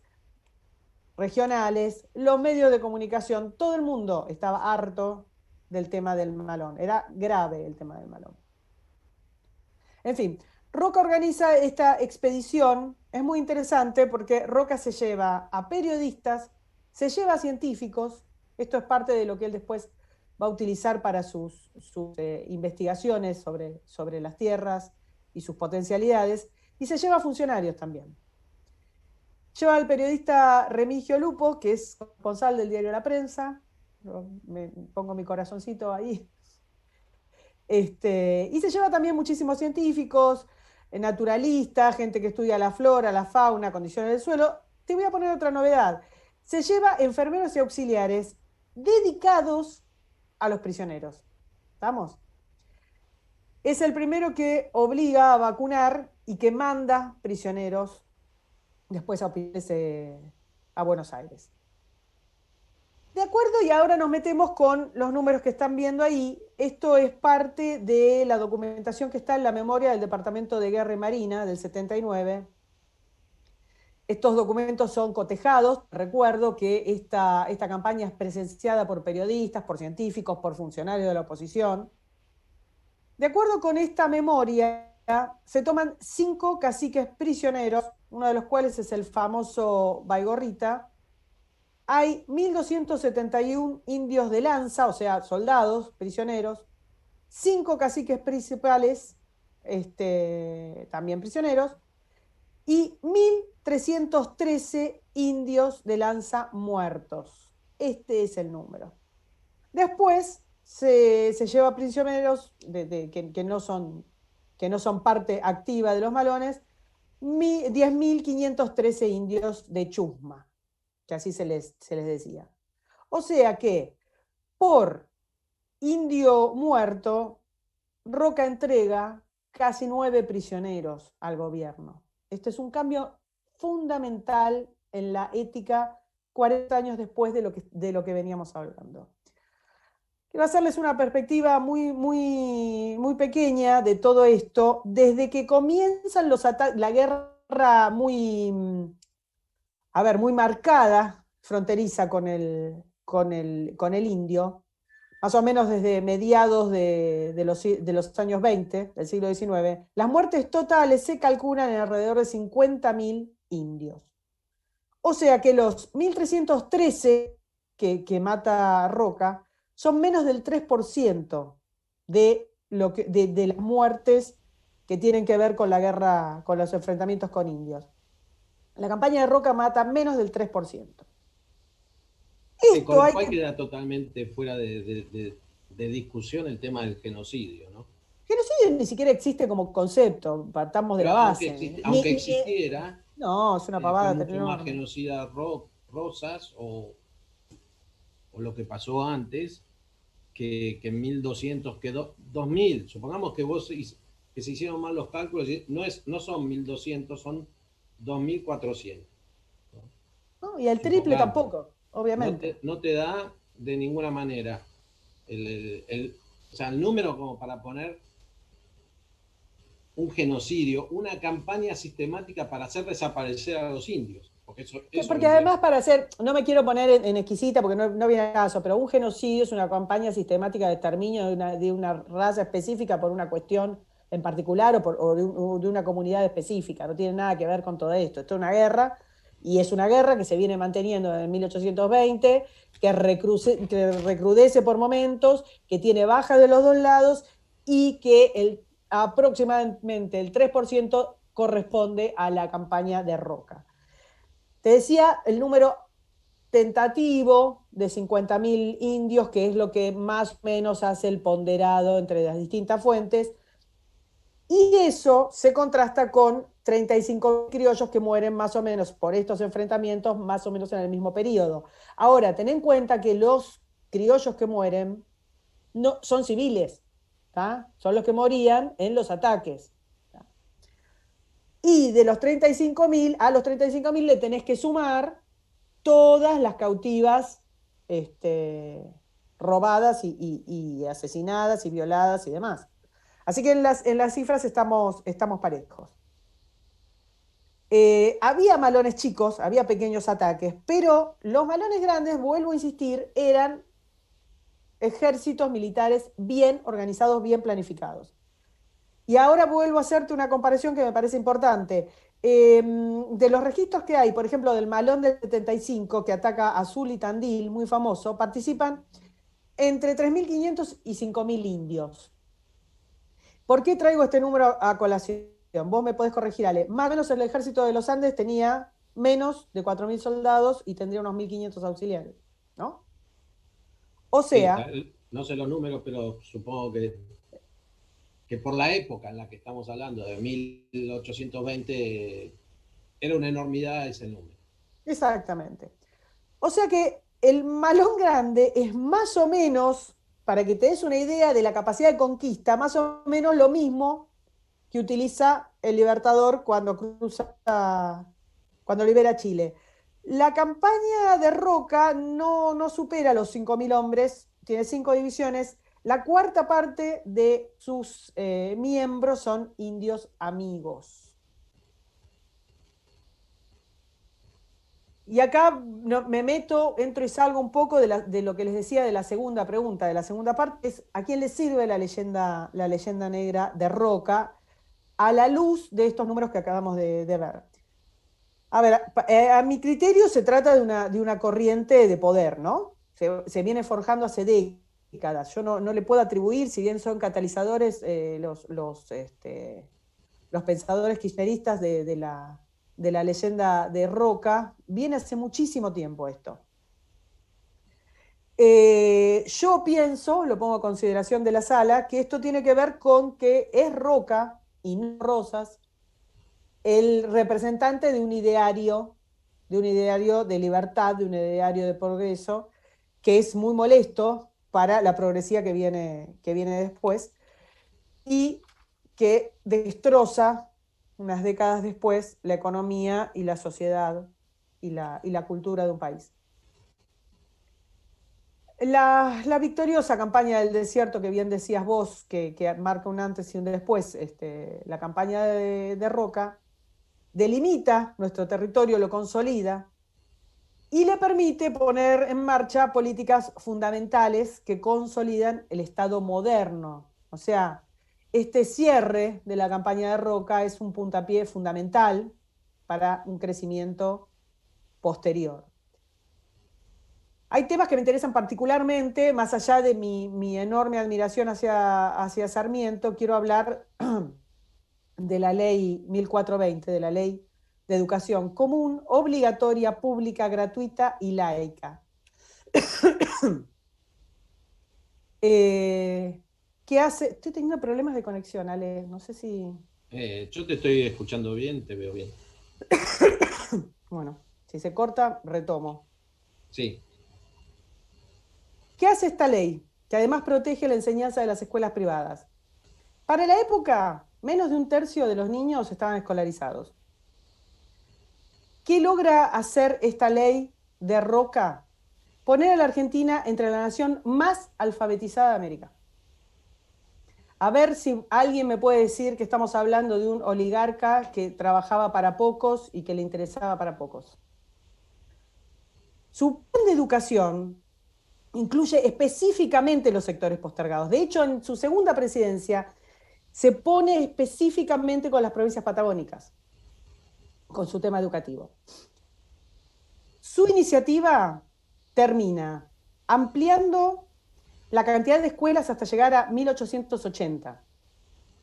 regionales, los medios de comunicación, todo el mundo estaba harto del tema del Malón. Era grave el tema del Malón. En fin, Roca organiza esta expedición. Es muy interesante porque Roca se lleva a periodistas, se lleva a científicos. Esto es parte de lo que él después va a utilizar para sus investigaciones sobre las tierras y sus potencialidades. Y se lleva a funcionarios también. Lleva al periodista Remigio Lupo, que es responsable del diario La Prensa. Me pongo mi corazoncito ahí. Y se lleva también muchísimos científicos, naturalistas, gente que estudia la flora, la fauna, condiciones del suelo. Te voy a poner otra novedad. Se lleva enfermeros y auxiliares dedicados a los prisioneros. ¿Estamos? Es el primero que obliga a vacunar y que manda prisioneros después a Buenos Aires. De acuerdo, y ahora nos metemos con los números que están viendo ahí. Esto es parte de la documentación que está en la memoria del Departamento de Guerra y Marina del 79. Estos documentos son cotejados. Recuerdo que esta campaña es presenciada por periodistas, por científicos, por funcionarios de la oposición. De acuerdo con esta memoria, se toman 5 caciques prisioneros, uno de los cuales es el famoso Baigorrita. Hay 1.271 indios de lanza, o sea, soldados, prisioneros, 5 caciques principales, también prisioneros, y 1.313 indios de lanza muertos. Este es el número. Después se lleva prisioneros que no son parte activa de los malones, 10.513 indios de chusma, que así se les decía. O sea que por indio muerto, Roca entrega casi 9 prisioneros al gobierno. Este es un cambio fundamental en la ética 40 años después de lo que veníamos hablando. Quiero hacerles una perspectiva muy, muy, muy pequeña de todo esto. Desde que comienzan la guerra muy marcada, fronteriza con el indio, más o menos desde mediados de los años 20 del siglo XIX, las muertes totales se calculan en alrededor de 50.000 indios. O sea que los 1.313 que mata Roca son menos del 3% de las muertes que tienen que ver con la guerra, con los enfrentamientos con indios. La campaña de Roca mata menos del 3%. Con lo cual queda totalmente fuera de discusión el tema del genocidio, ¿no? Genocidio ni siquiera existe como concepto, partamos de la base. Aunque existiera, no, es una pavada. Fue mucho más genocida Rosas o lo que pasó antes que en 1200, que 2000. Supongamos que que se hicieron mal los cálculos, no son 1200, son 2400. No, y el triple tampoco, obviamente. No te da de ninguna manera o sea, el número como para poner un genocidio, una campaña sistemática para hacer desaparecer a los indios. Porque además no me quiero poner en exquisita porque no viene al caso, pero un genocidio es una campaña sistemática de exterminio de una raza específica por una cuestión en particular o de una comunidad específica. No tiene nada que ver con todo esto. Esto es una guerra, y es una guerra que se viene manteniendo desde 1820, que recrudece por momentos, que tiene bajas de los dos lados y que aproximadamente el 3% corresponde a la campaña de Roca. Te decía el número tentativo de 50.000 indios, que es lo que más o menos hace el ponderado entre las distintas fuentes, y eso se contrasta con 35 criollos que mueren más o menos por estos enfrentamientos, más o menos en el mismo periodo. Ahora, ten en cuenta que los criollos que mueren no son civiles, ¿tá? Son los que morían en los ataques. Y de los 35.000, a los 35.000 le tenés que sumar todas las cautivas robadas y asesinadas y violadas y demás. Así que en las cifras estamos parejos. Había malones chicos, había pequeños ataques, pero los malones grandes, vuelvo a insistir, eran ejércitos militares bien organizados, bien planificados. Y ahora vuelvo a hacerte una comparación que me parece importante. De los registros que hay, por ejemplo, del Malón del 75, que ataca Azul y Tandil, muy famoso, participan entre 3.500 y 5.000 indios. ¿Por qué traigo este número a colación? Vos me podés corregir, Ale. Más o menos el ejército de los Andes tenía menos de 4.000 soldados y tendría unos 1.500 auxiliares, ¿no? O Sí, sea, no sé los números, pero supongo que por la época en la que estamos hablando, de 1820, era una enormidad ese número. exactamente. O sea que el Malón Grande es más o menos, para que te des una idea de la capacidad de conquista, más o menos lo mismo que utiliza el Libertador cuando cruza, cuando libera Chile. La campaña de Roca no supera los 5.000 hombres, tiene 5 divisiones. La cuarta parte de sus miembros son indios amigos. Y acá me meto, entro y salgo un poco de lo que les decía de la segunda pregunta, de la segunda parte, es ¿a quién le sirve la leyenda negra de Roca a la luz de estos números que acabamos de ver? A ver, a mi criterio se trata de una corriente de poder, ¿no? Se viene forjando hace décadas. Yo no le puedo atribuir, si bien son catalizadores los pensadores kirchneristas de la leyenda de Roca, viene hace muchísimo tiempo esto. Yo pienso, lo pongo a consideración de la sala, que esto tiene que ver con que es Roca y no Rosas el representante de un ideario de libertad, de un ideario de progreso, que es muy molesto para la progresía que viene después y que destroza unas décadas después la economía y la sociedad y la cultura de un país. La victoriosa campaña del desierto que bien decías vos, que marca un antes y un después, la campaña de Roca, delimita nuestro territorio, lo consolida y le permite poner en marcha políticas fundamentales que consolidan el Estado moderno. O sea, este cierre de la campaña de Roca es un puntapié fundamental para un crecimiento posterior. Hay temas que me interesan particularmente, más allá de mi enorme admiración hacia Sarmiento, quiero hablar de la ley 1420, de la ley de educación común, obligatoria, pública, gratuita y laica. eh, ¿Qué hace? Estoy teniendo problemas de conexión, Ale. No sé si. Yo te estoy escuchando bien, te veo bien. Bueno, si se corta, retomo. Sí, ¿Qué hace esta ley? Que además protege la enseñanza de las escuelas privadas. Para la época, menos de un tercio de los niños estaban escolarizados. ¿Qué logra hacer esta ley de Roca? Poner a la Argentina entre la nación más alfabetizada de América. A ver si alguien me puede decir que estamos hablando de un oligarca que trabajaba para pocos y que le interesaba para pocos. Su plan de educación incluye específicamente los sectores postergados. De hecho, en su segunda presidencia se pone específicamente con las provincias patagónicas, con su tema educativo. Su iniciativa termina ampliando la cantidad de escuelas hasta llegar a 1880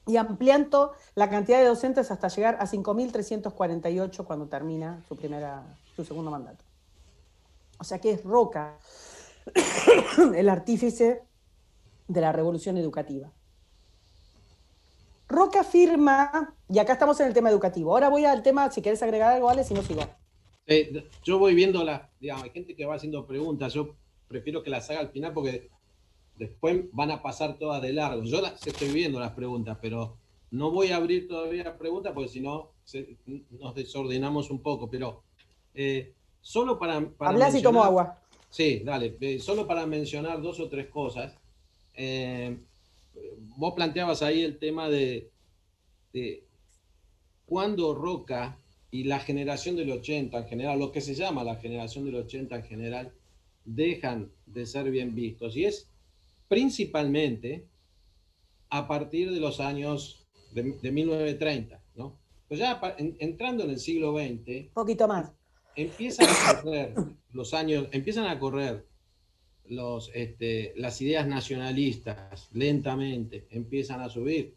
y ampliando la cantidad de docentes hasta llegar a 5.348 cuando termina su segundo mandato. O sea que es Roca el artífice de la revolución educativa. Roca firma, y acá estamos en el tema educativo. Ahora voy al tema, si querés agregar algo, Ale, si no sigo. yo voy viendo digamos, hay gente que va haciendo preguntas, yo prefiero que las haga al final porque después van a pasar todas de largo. Yo las estoy viendo las preguntas, pero no voy a abrir todavía preguntas porque si no nos desordenamos un poco. Pero solo para Hablás y tomo mencionar, agua. sí, dale, solo para mencionar dos o tres cosas. Eh, Vos planteabas ahí el tema de cuándo Roca y la generación del 80 en general, lo que se llama la generación del 80 en general, dejan de ser bien vistos. Y es principalmente a partir de los años de 1930, ¿no? Pues ya entrando en el siglo XX, Un poquito más. empiezan a correr los años, empiezan a correr las ideas nacionalistas lentamente, empiezan a subir.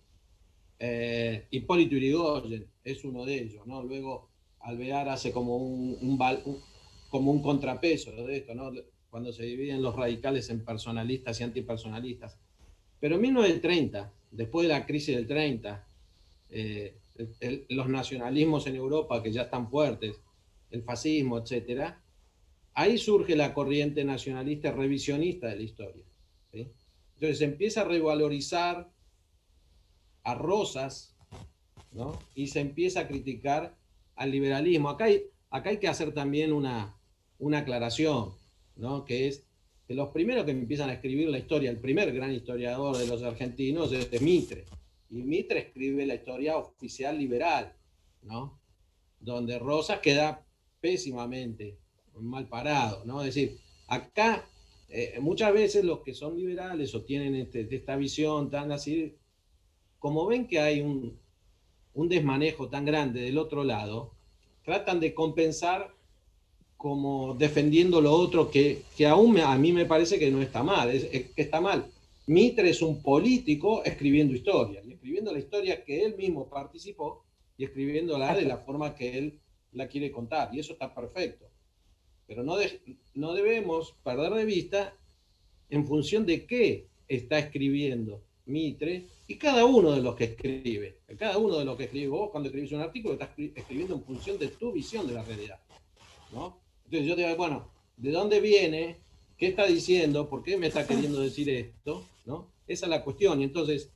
Hipólito Yrigoyen es uno de ellos, ¿no? Luego Alvear hace como como un contrapeso de esto, ¿no? Cuando se dividen los radicales en personalistas y antipersonalistas. Pero en 1930, después de la crisis del 30, los nacionalismos en Europa que ya están fuertes, el fascismo, etcétera, ahí surge la corriente nacionalista revisionista de la historia, ¿sí? Entonces se empieza a revalorizar a Rosas, ¿no? Y se empieza a criticar al liberalismo. Acá hay que hacer también una aclaración, ¿no? Que es que los primeros que empiezan a escribir la historia, el primer gran historiador de los argentinos es Mitre. Y Mitre escribe la historia oficial liberal, ¿no? Donde Rosas queda pésimamente mal parado, ¿no? Es decir, acá muchas veces los que son liberales o tienen esta visión tan así, como ven que hay un desmanejo tan grande del otro lado, tratan de compensar como defendiendo lo otro que aún a mí me parece que no está mal, está mal. Mitre es un político escribiendo historia, y escribiendo la historia que él mismo participó y escribiéndola de la forma que él la quiere contar, y eso está perfecto. Pero no debemos perder de vista en función de qué está escribiendo Mitre y cada uno de los que escribe. Cada uno de los que escribe vos cuando escribís un artículo estás escribiendo en función de tu visión de la realidad, ¿no? Entonces yo te digo, bueno, ¿de dónde viene? ¿Qué está diciendo? ¿Por qué me está queriendo decir esto? ¿No? Esa es la cuestión. Y entonces,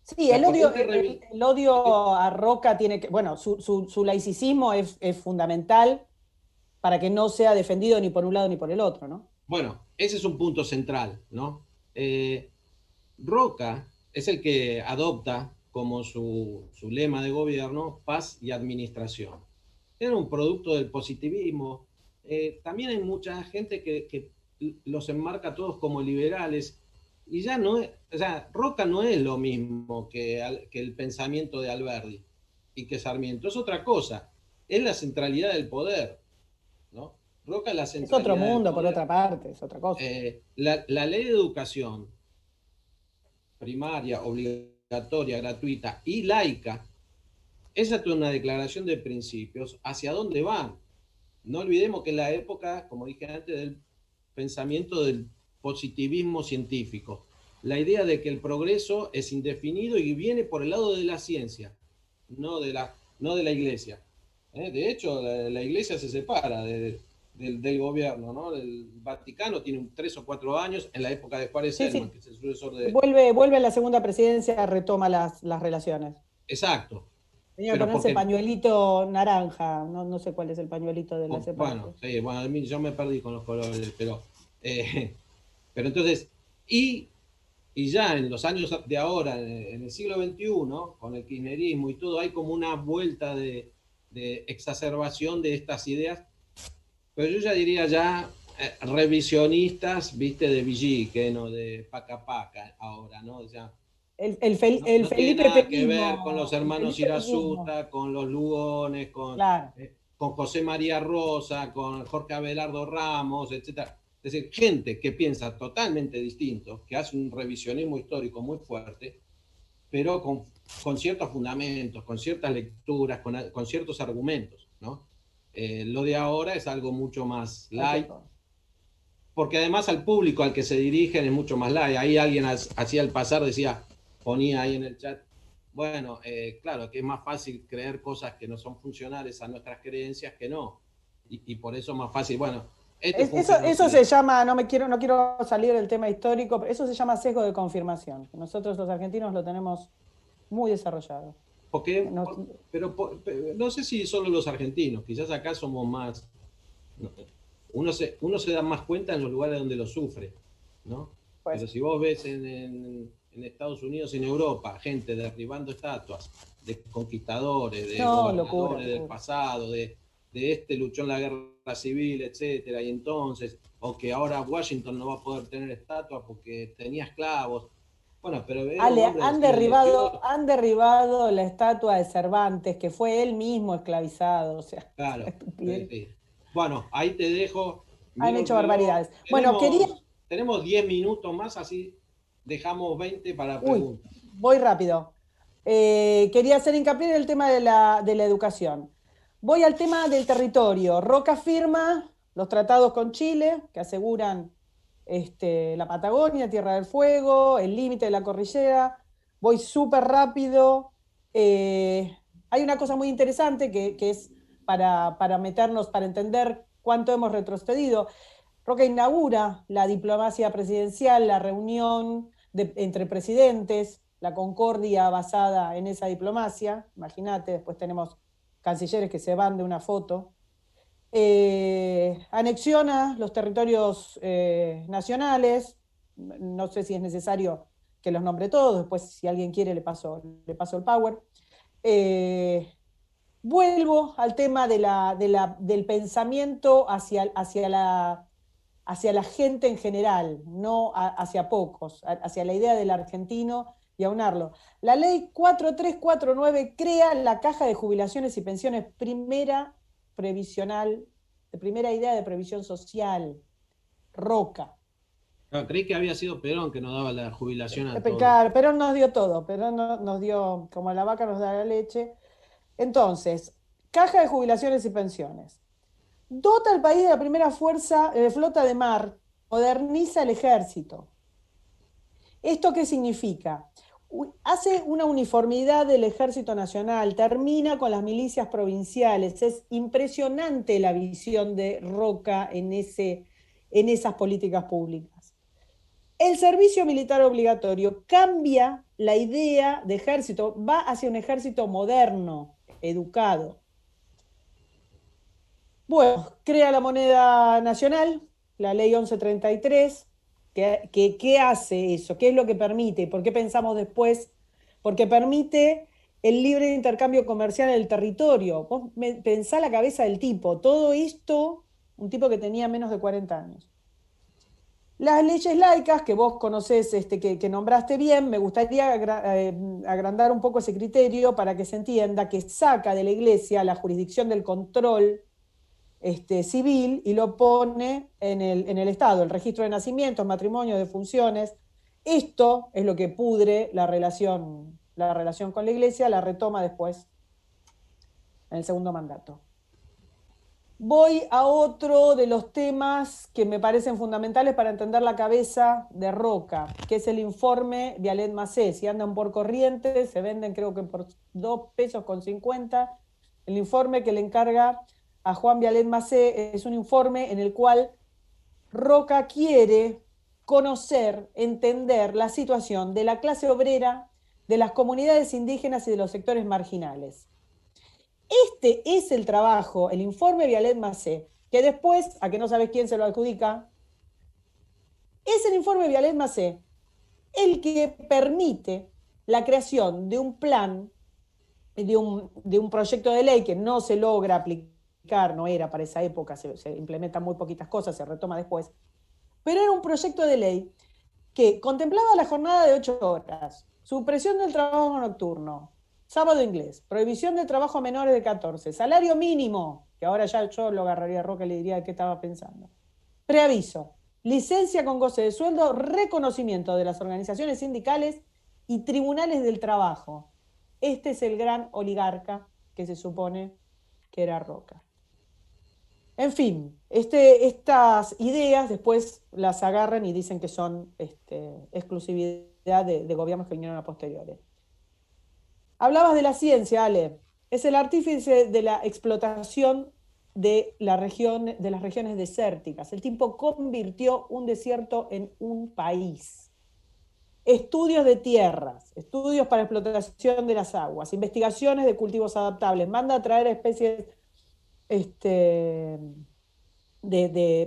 Sí, la corriente el odio a Roca tiene que, bueno, su laicismo es fundamental para que no sea defendido ni por un lado ni por el otro, ¿no? bueno, ese es un punto central, ¿no? Roca es el que adopta como su lema de gobierno paz y administración. Era un producto del positivismo. También hay mucha gente que los enmarca todos como liberales y ya no es, o sea, Roca no es lo mismo que el pensamiento de Alberdi y que Sarmiento, es otra cosa, es la centralidad del poder, ¿no? Roca es la Es otro centralidad del mundo, por poder. otra parte, es otra cosa. La ley de educación primaria, obligatoria, gratuita y laica, esa es una declaración de principios hacia dónde van. No olvidemos que en la época, como dije antes, del pensamiento del positivismo científico, la idea de que el progreso es indefinido y viene por el lado de la ciencia, no de la iglesia. De hecho, la iglesia se separa del gobierno, ¿no? El Vaticano tiene 3 o 4 años en la época de Juárez Sí, Selman, sí. que es el sucesor de... Vuelve a la segunda presidencia, retoma las relaciones. Exacto, Tenía que pero ponerse porque... pañuelito naranja, no sé cuál es el pañuelito de la Bueno, separación. sí, bueno, yo me perdí con los colores, eh, pero entonces, y, y ya en los años de ahora, en el siglo XXI, con el kirchnerismo y todo, hay como una vuelta de exacerbación de estas ideas, pero yo ya diría ya revisionistas, viste, de Villique, no de Paca Paca ahora, ¿no? O sea, El no tiene Felipe nada que ver con los Peñismo, el hermanos Felipe Peñismo, Irasuta, con los Lugones, claro. con José María Rosa, con Jorge Abelardo Ramos, etcétera. Es decir, gente que piensa totalmente distinto, que hace un revisionismo histórico muy fuerte, pero con ciertos fundamentos, con ciertas lecturas, con ciertos argumentos, ¿no? Lo de ahora es algo mucho más Cualquier light, cosa. porque además al público al que se dirigen es mucho más light. Ahí alguien hacía el pasar, decía, ponía ahí en el chat, bueno, claro, que es más fácil creer cosas que no son funcionales a nuestras creencias que no. Y por eso es más fácil, bueno, esto fue un Eso se genocidio. llama, no quiero salir del tema histórico, pero eso se llama sesgo de confirmación. Nosotros los argentinos lo tenemos muy desarrollado. Porque, Nos- pero no sé si solo los argentinos, quizás acá somos más, uno se da más cuenta en los lugares donde lo sufre, ¿no? Pero pues, si vos ves en Estados Unidos y en Europa, gente derribando estatuas de conquistadores, de No, gobernadores locura, del locura. pasado, de este luchó en la guerra civil, etcétera, y entonces, o que ahora Washington no va a poder tener estatuas porque tenía esclavos. Bueno, pero era un Ale, hombre del siglo XVIII, han derribado la estatua de Cervantes, que fue él mismo esclavizado, o sea, claro. estupidez. Sí. Bueno, ahí te dejo, Han miro el hecho reloj. barbaridades. Bueno, quería, Tenemos 10 minutos más, así dejamos 20 para uy, preguntas. voy rápido. Quería hacer hincapié en el tema de la educación. Voy al tema del territorio. Roca firma los tratados con Chile, que aseguran la Patagonia, Tierra del Fuego, el límite de la cordillera. Voy súper rápido. Hay una cosa muy interesante que es para meternos, para entender cuánto hemos retrocedido. Roca inaugura la diplomacia presidencial, la reunión entre presidentes, la concordia basada en esa diplomacia. Imagínate, después tenemos cancilleres que se van de una foto. Anexiona los territorios nacionales. No sé si es necesario que los nombre todos, después si alguien quiere le paso el power. Eh, Vuelvo al tema del pensamiento hacia la gente en general, no hacia pocos, hacia la idea del argentino y aunarlo. La ley 4349 crea la caja de jubilaciones y pensiones primera previsional, de primera idea de previsión social, Roca. No, creí que había sido Perón que nos daba la jubilación a todos. Claro, Perón nos dio todo, Perón nos dio, como la vaca nos da la leche. Entonces, caja de jubilaciones y pensiones. Dota al país de la primera flota de mar, moderniza el ejército. ¿Esto qué significa? Hace una uniformidad del ejército nacional, termina con las milicias provinciales. Es impresionante la visión de Roca en esas políticas públicas. El servicio militar obligatorio cambia la idea de ejército, va hacia un ejército moderno, educado. Bueno, crea la moneda nacional, la ley 1133. ¿Qué hace eso? ¿Qué es lo que permite? ¿Por qué pensamos después? Porque permite el libre intercambio comercial en el territorio. Vos pensá la cabeza del tipo. Todo esto, un tipo que tenía menos de 40 años. Las leyes laicas, que vos conocés, que nombraste bien, me gustaría agrandar un poco ese criterio para que se entienda que saca de la Iglesia la jurisdicción del control civil y lo pone en el Estado, el registro de nacimientos, matrimonios, defunciones. Esto es lo que pudre la relación con la Iglesia, la retoma después en el segundo mandato. Voy a otro de los temas que me parecen fundamentales para entender la cabeza de Roca, que es el informe Vialet Macé. Si andan por Corrientes, se venden creo que por 2,50 pesos. El informe que le encarga a Juan Vialet Macé es un informe en el cual Roca quiere conocer, entender la situación de la clase obrera, de las comunidades indígenas y de los sectores marginales. Este es el trabajo, el informe Vialet Macé, que después, a que no sabes quién se lo adjudica, es el informe Vialet Macé el que permite la creación de un plan, de un proyecto de ley que no se logra aplicar, no era para esa época, se implementan muy poquitas cosas, se retoma después, pero era un proyecto de ley que contemplaba la jornada de 8 horas, supresión del trabajo nocturno, sábado inglés, prohibición de trabajo a menores de 14, salario mínimo, que ahora ya yo lo agarraría a Roca y le diría de qué estaba pensando, preaviso, licencia con goce de sueldo, reconocimiento de las organizaciones sindicales y tribunales del trabajo. Este es el gran oligarca que se supone que era Roca. En fin, estas ideas después las agarran y dicen que son exclusividad de gobiernos que vinieron a posteriores. Hablabas de la ciencia, Ale. Es el artífice de la explotación de las regiones desérticas. El tipo convirtió un desierto en un país. Estudios de tierras, estudios para explotación de las aguas, investigaciones de cultivos adaptables, manda a traer especies este,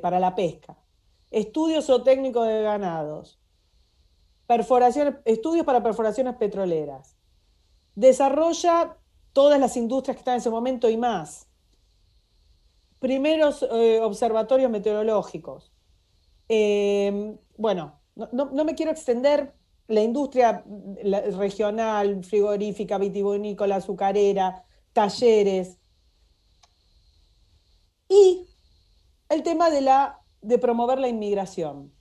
para la pesca, estudio zootécnico de ganados, estudios para perforaciones petroleras. Desarrolla todas las industrias que están en ese momento y más. Primeros observatorios meteorológicos. Bueno, no me quiero extender. La industria regional, frigorífica, vitivinícola, azucarera, talleres. Y el tema de promover la inmigración.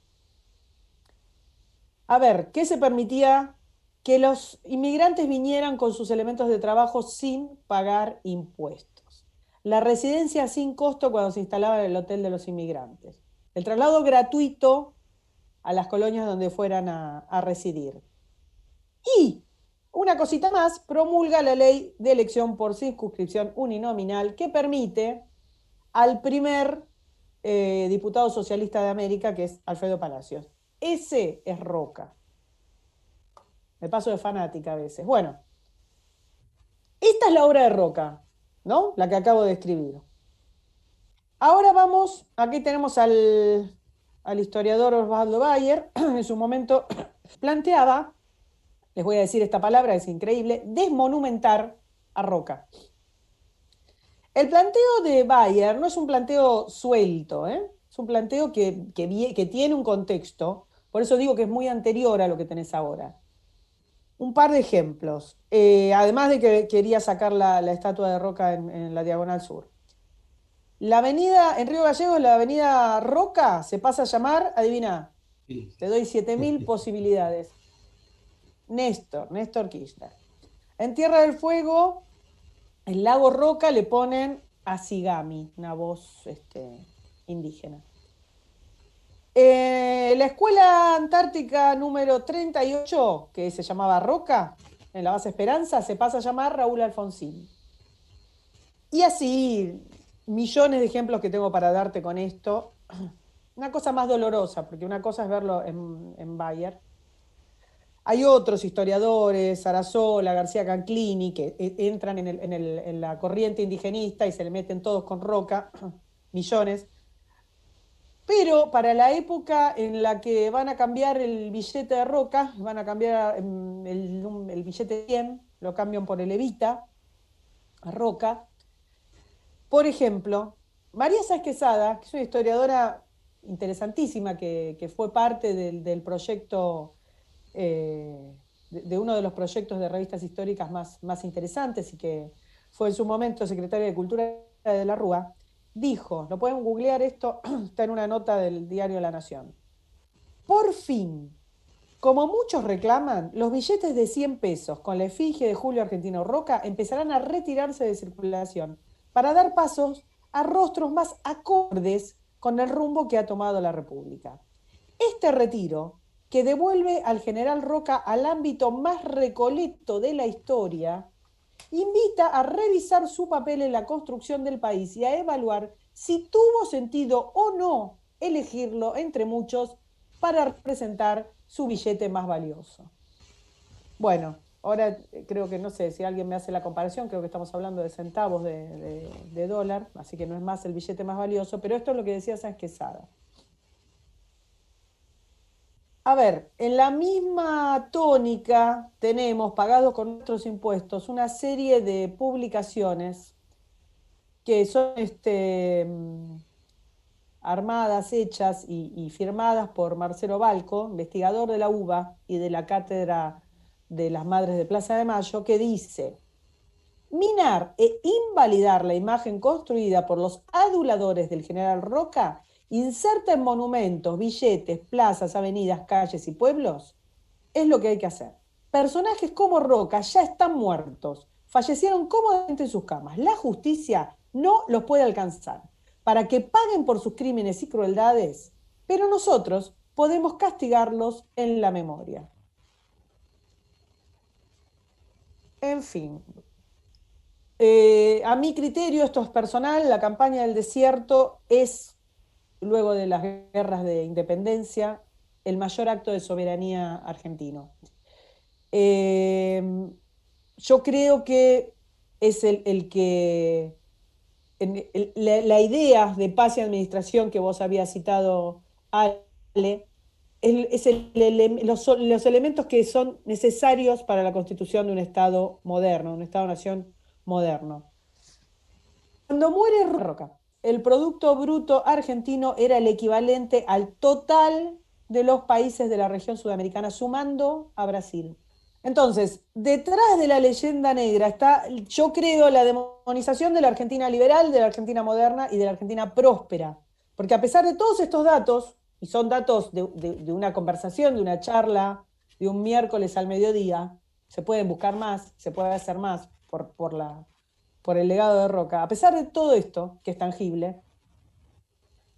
A ver, ¿qué se permitía? Que los inmigrantes vinieran con sus elementos de trabajo sin pagar impuestos. La residencia sin costo cuando se instalaba en el hotel de los inmigrantes. El traslado gratuito a las colonias donde fueran a residir. Y una cosita más, promulga la ley de elección por circunscripción uninominal que permite al primer diputado socialista de América, que es Alfredo Palacios. Ese es Roca. Me paso de fanática a veces. Bueno, esta es la obra de Roca, ¿no? La que acabo de escribir. Ahora vamos, aquí tenemos al historiador Osvaldo Bayer, en su momento planteaba, les voy a decir esta palabra, es increíble, desmonumentar a Roca. El planteo de Bayer no es un planteo suelto, es un planteo que tiene un contexto, por eso digo que es muy anterior a lo que tenés ahora. Un par de ejemplos, además de que quería sacar la estatua de Roca en la Diagonal Sur. La avenida, en Río Gallegos, la avenida Roca se pasa a llamar, adivina, Sí. te doy 7000 posibilidades. Néstor Kirchner. En Tierra del Fuego, el lago Roca le ponen Asigami, una voz indígena. La escuela antártica número 38, que se llamaba Roca, en la base Esperanza, se pasa a llamar Raúl Alfonsín. Y así, millones de ejemplos que tengo para darte con esto. Una cosa más dolorosa, porque una cosa es verlo en Bayer. Hay otros historiadores, Sarasola, García Canclini, que entran en la corriente indigenista y se le meten todos con Roca, millones. Pero para la época en la que van a cambiar el billete de Roca, van a cambiar el billete de 100, lo cambian por el Evita, a Roca. Por ejemplo, María Sáenz Quesada, que es una historiadora interesantísima, que fue parte del proyecto, de uno de los proyectos de revistas históricas más interesantes y que fue en su momento secretaria de Cultura de la Rúa, dijo, lo pueden googlear esto, está en una nota del diario La Nación. Por fin, como muchos reclaman, los billetes de 100 pesos con la efigie de Julio Argentino Roca empezarán a retirarse de circulación para dar pasos a rostros más acordes con el rumbo que ha tomado la República. Este retiro, que devuelve al general Roca al ámbito más recoleto de la historia, invita a revisar su papel en la construcción del país y a evaluar si tuvo sentido o no elegirlo entre muchos para representar su billete más valioso. Bueno, ahora creo que no sé si alguien me hace la comparación, creo que estamos hablando de centavos de dólar, así que no es más el billete más valioso, pero esto es lo que decía Sáenz Quesada. A ver, en la misma tónica tenemos, pagados con nuestros impuestos, una serie de publicaciones que son armadas, hechas y firmadas por Marcelo Balco, investigador de la UBA y de la Cátedra de las Madres de Plaza de Mayo, que dice: minar e invalidar la imagen construida por los aduladores del general Roca inserta en monumentos, billetes, plazas, avenidas, calles y pueblos, es lo que hay que hacer. Personajes como Roca ya están muertos, fallecieron cómodamente en sus camas. La justicia no los puede alcanzar para que paguen por sus crímenes y crueldades, pero nosotros podemos castigarlos en la memoria. En fin. A mi criterio, esto es personal, la campaña del desierto es, luego de las guerras de independencia, el mayor acto de soberanía argentino. Yo creo que es el que la idea de paz y administración que vos habías citado, Ale, los elementos que son necesarios para la constitución de un Estado moderno, un Estado-nación moderno. Cuando muere Roca, el Producto Bruto argentino era el equivalente al total de los países de la región sudamericana, sumando a Brasil. Entonces, detrás de la leyenda negra está, yo creo, la demonización de la Argentina liberal, de la Argentina moderna y de la Argentina próspera. Porque a pesar de todos estos datos, y son datos de una conversación, de una charla, de un miércoles al mediodía, se pueden buscar más, se puede hacer más por el legado de Roca. A pesar de todo esto, que es tangible,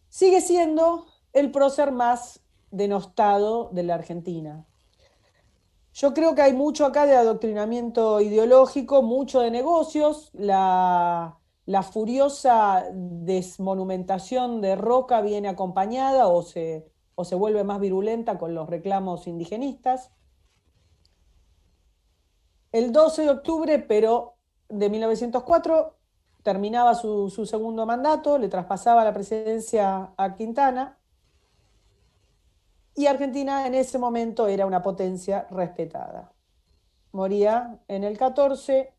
sigue siendo el prócer más denostado de la Argentina. Yo creo que hay mucho acá de adoctrinamiento ideológico, mucho de negocios. La furiosa desmonumentación de Roca viene acompañada o se vuelve más virulenta con los reclamos indigenistas. El 12 de octubre, pero de 1904, terminaba su segundo mandato, le traspasaba la presidencia a Quintana. Y Argentina en ese momento era una potencia respetada. Moría en el 14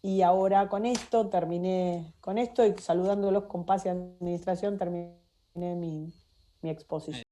y ahora con esto terminé, con esto y saludándolos con paz y administración terminé mi exposición.